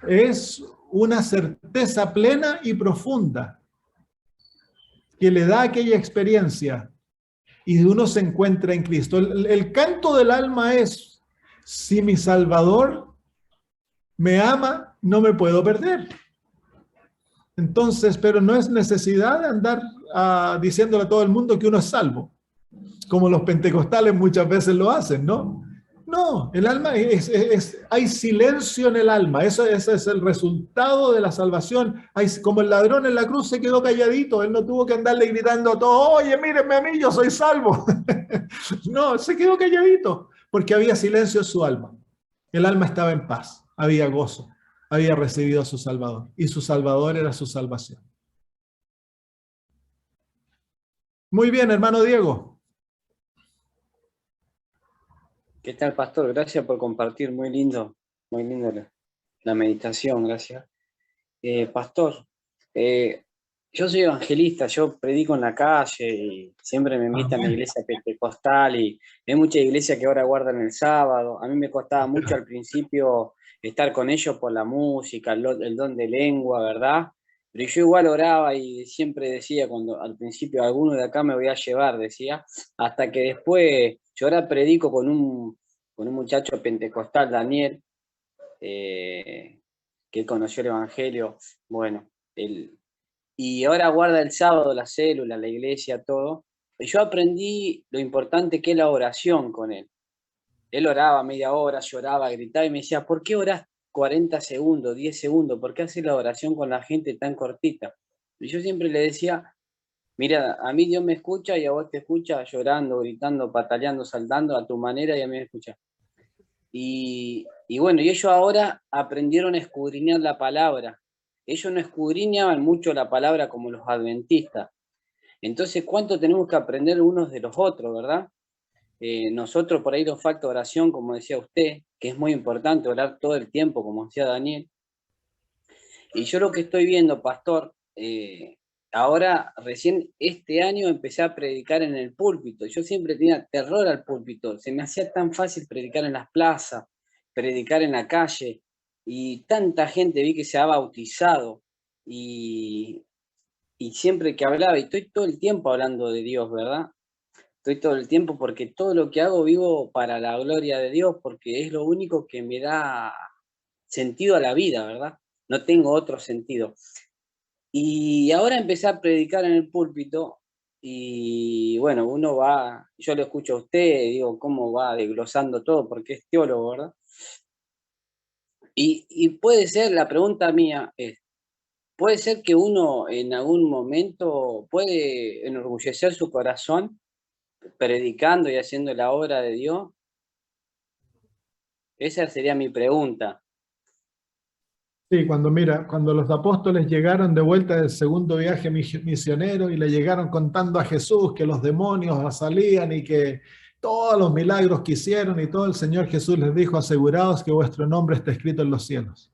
es una certeza plena y profunda que le da aquella experiencia y uno se encuentra en Cristo. El canto del alma es, si mi Salvador me ama, no me puedo perder. Entonces, pero no es necesidad de andar diciéndole a todo el mundo que uno es salvo, como los pentecostales muchas veces lo hacen, ¿no? No, el alma hay silencio en el alma, ese es el resultado de la salvación. Como el ladrón en la cruz se quedó calladito, él no tuvo que andarle gritando a todos, oye, mírenme a mí, yo soy salvo. No, se quedó calladito, porque había silencio en su alma. El alma estaba en paz, había gozo, había recibido a su Salvador, y su Salvador era su salvación. Muy bien, hermano Diego. ¿Qué tal, pastor? Gracias por compartir, muy lindo la meditación, gracias. Pastor, yo soy evangelista, yo predico en la calle y siempre me invitan a la iglesia pentecostal y hay muchas iglesias que ahora guardan el sábado. A mí me costaba mucho al principio estar con ellos por la música, el don de lengua, ¿verdad? Pero yo igual oraba y siempre decía, cuando al principio alguno de acá me voy a llevar, decía, hasta que después yo ahora predico con un muchacho pentecostal, Daniel, que él conoció el evangelio, bueno, y ahora guarda el sábado la célula, la iglesia, todo. Y yo aprendí lo importante que es la oración con él. Él oraba media hora, lloraba, gritaba y me decía, ¿por qué orás 40 segundos, 10 segundos? ¿Por qué haces la oración con la gente tan cortita? Y yo siempre le decía, mira, a mí Dios me escucha y a vos te escucha llorando, gritando, pataleando, saltando a tu manera y a mí me escucha. Y bueno, y ellos ahora aprendieron a escudriñar la palabra. Ellos no escudriñaban mucho la palabra como los adventistas. Entonces, ¿cuánto tenemos que aprender unos de los otros, verdad? Nosotros por ahí nos falta oración, como decía usted, que es muy importante orar todo el tiempo, como decía Daniel. Y yo lo que estoy viendo, pastor, ahora recién este año empecé a predicar en el púlpito. Yo siempre tenía terror al púlpito. Se me hacía tan fácil predicar en las plazas, predicar en la calle. Y tanta gente vi que se ha bautizado. y siempre que hablaba, y estoy todo el tiempo hablando de Dios, ¿verdad? Estoy todo el tiempo porque todo lo que hago vivo para la gloria de Dios, porque es lo único que me da sentido a la vida, ¿verdad? No tengo otro sentido. Y ahora empecé a predicar en el púlpito y bueno, uno va, yo lo escucho a usted, digo, cómo va desglosando todo, porque es teólogo, ¿verdad? Y puede ser, la pregunta mía es, ¿puede ser que uno en algún momento puede enorgullecer su corazón predicando y haciendo la obra de Dios? Esa sería mi pregunta. Sí, cuando los apóstoles llegaron de vuelta del segundo viaje misionero y le llegaron contando a Jesús que los demonios salían y que todos los milagros que hicieron y todo, el Señor Jesús les dijo: aseguraos que vuestro nombre está escrito en los cielos.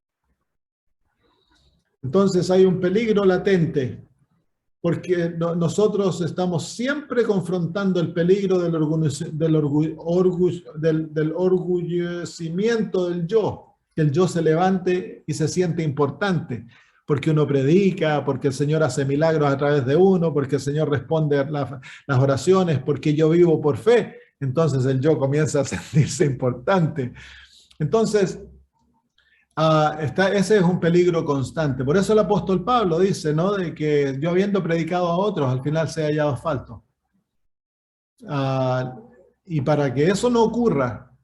Entonces hay un peligro latente, porque nosotros estamos siempre confrontando el peligro del orgullecimiento del yo, que el yo se levante y se siente importante, porque uno predica, porque el Señor hace milagros a través de uno, porque el Señor responde a las oraciones, porque yo vivo por fe. Entonces el yo comienza a sentirse importante. Entonces, ese es un peligro constante. Por eso el apóstol Pablo dice, ¿no?, de que yo, habiendo predicado a otros, al final se ha hallado falto. Y para que eso no ocurra,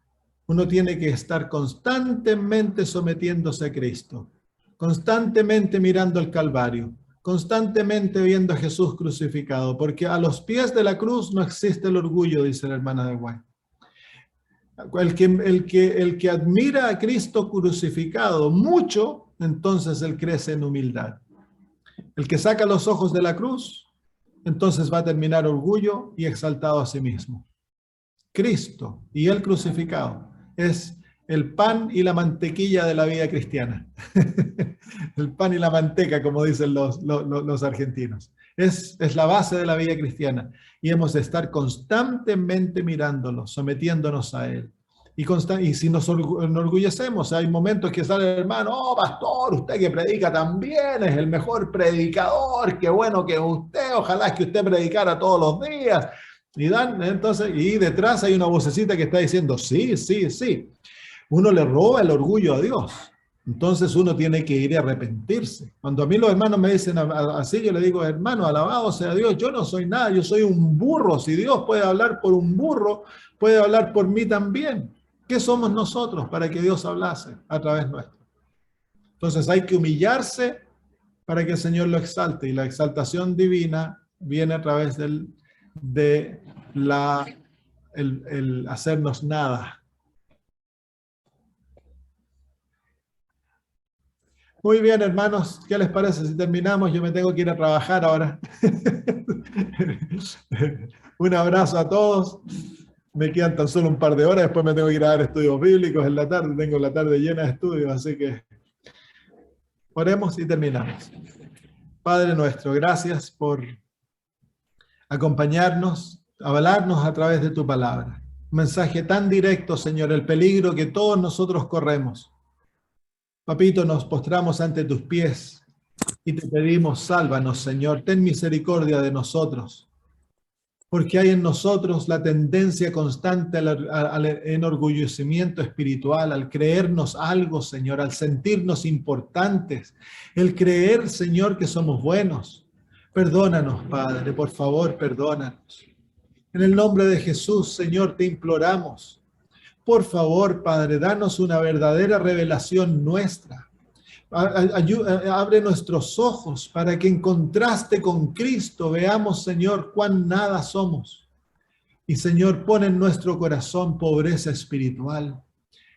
uno tiene que estar constantemente sometiéndose a Cristo, constantemente mirando el Calvario, constantemente viendo a Jesús crucificado, porque a los pies de la cruz no existe el orgullo, dice la hermana de White. El que admira a Cristo crucificado mucho, entonces él crece en humildad. El que saca los ojos de la cruz, entonces va a terminar orgullo y exaltado a sí mismo. Cristo y el crucificado es el pan y la mantequilla de la vida cristiana. El pan y la manteca, como dicen los argentinos. Es la base de la vida cristiana. Y hemos de estar constantemente mirándolo, sometiéndonos a él. Y si nos enorgullecemos, hay momentos que sale el hermano: oh, pastor, usted que predica también, es el mejor predicador, qué bueno que usted, ojalá que usted predicara todos los días. Y detrás hay una vocecita que está diciendo: sí, sí, sí. Uno le roba el orgullo a Dios. Entonces uno tiene que ir a arrepentirse. Cuando a mí los hermanos me dicen así, yo le digo: hermano, alabado sea Dios, yo no soy nada, yo soy un burro. Si Dios puede hablar por un burro, puede hablar por mí también. ¿Qué somos nosotros para que Dios hablase a través nuestro? Entonces hay que humillarse para que el Señor lo exalte, y la exaltación divina viene a través el hacernos nada. Muy bien, hermanos, ¿qué les parece si terminamos? Yo me tengo que ir a trabajar ahora. Un abrazo a todos. Me quedan tan solo un par de horas, después me tengo que ir a dar estudios bíblicos en la tarde. Tengo la tarde llena de estudios, así que oremos y terminamos. Padre nuestro, gracias por acompañarnos, avalarnos a través de tu palabra. Un mensaje tan directo, Señor, el peligro que todos nosotros corremos. Papito, nos postramos ante tus pies y te pedimos: sálvanos, Señor, ten misericordia de nosotros, porque hay en nosotros la tendencia constante al enorgullecimiento espiritual, al creernos algo, Señor, al sentirnos importantes, el creer, Señor, que somos buenos. Perdónanos, Padre, por favor, perdónanos. En el nombre de Jesús, Señor, te imploramos. Por favor, Padre, danos una verdadera revelación nuestra. Abre nuestros ojos para que en contraste con Cristo veamos, Señor, cuán nada somos. Y, Señor, pon en nuestro corazón pobreza espiritual.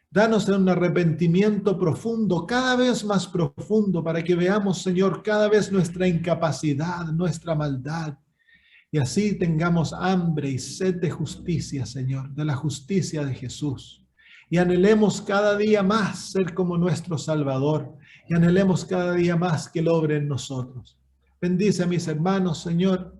Danos un arrepentimiento profundo, cada vez más profundo, para que veamos, Señor, cada vez nuestra incapacidad, nuestra maldad. Y así tengamos hambre y sed de justicia, Señor, de la justicia de Jesús. Y anhelemos cada día más ser como nuestro Salvador. Y anhelemos cada día más que Él obre en nosotros. Bendice a mis hermanos, Señor.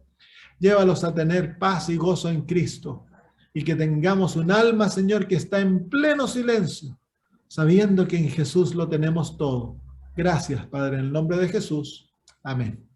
Llévalos a tener paz y gozo en Cristo. Y que tengamos un alma, Señor, que está en pleno silencio, sabiendo que en Jesús lo tenemos todo. Gracias, Padre, en el nombre de Jesús. Amén.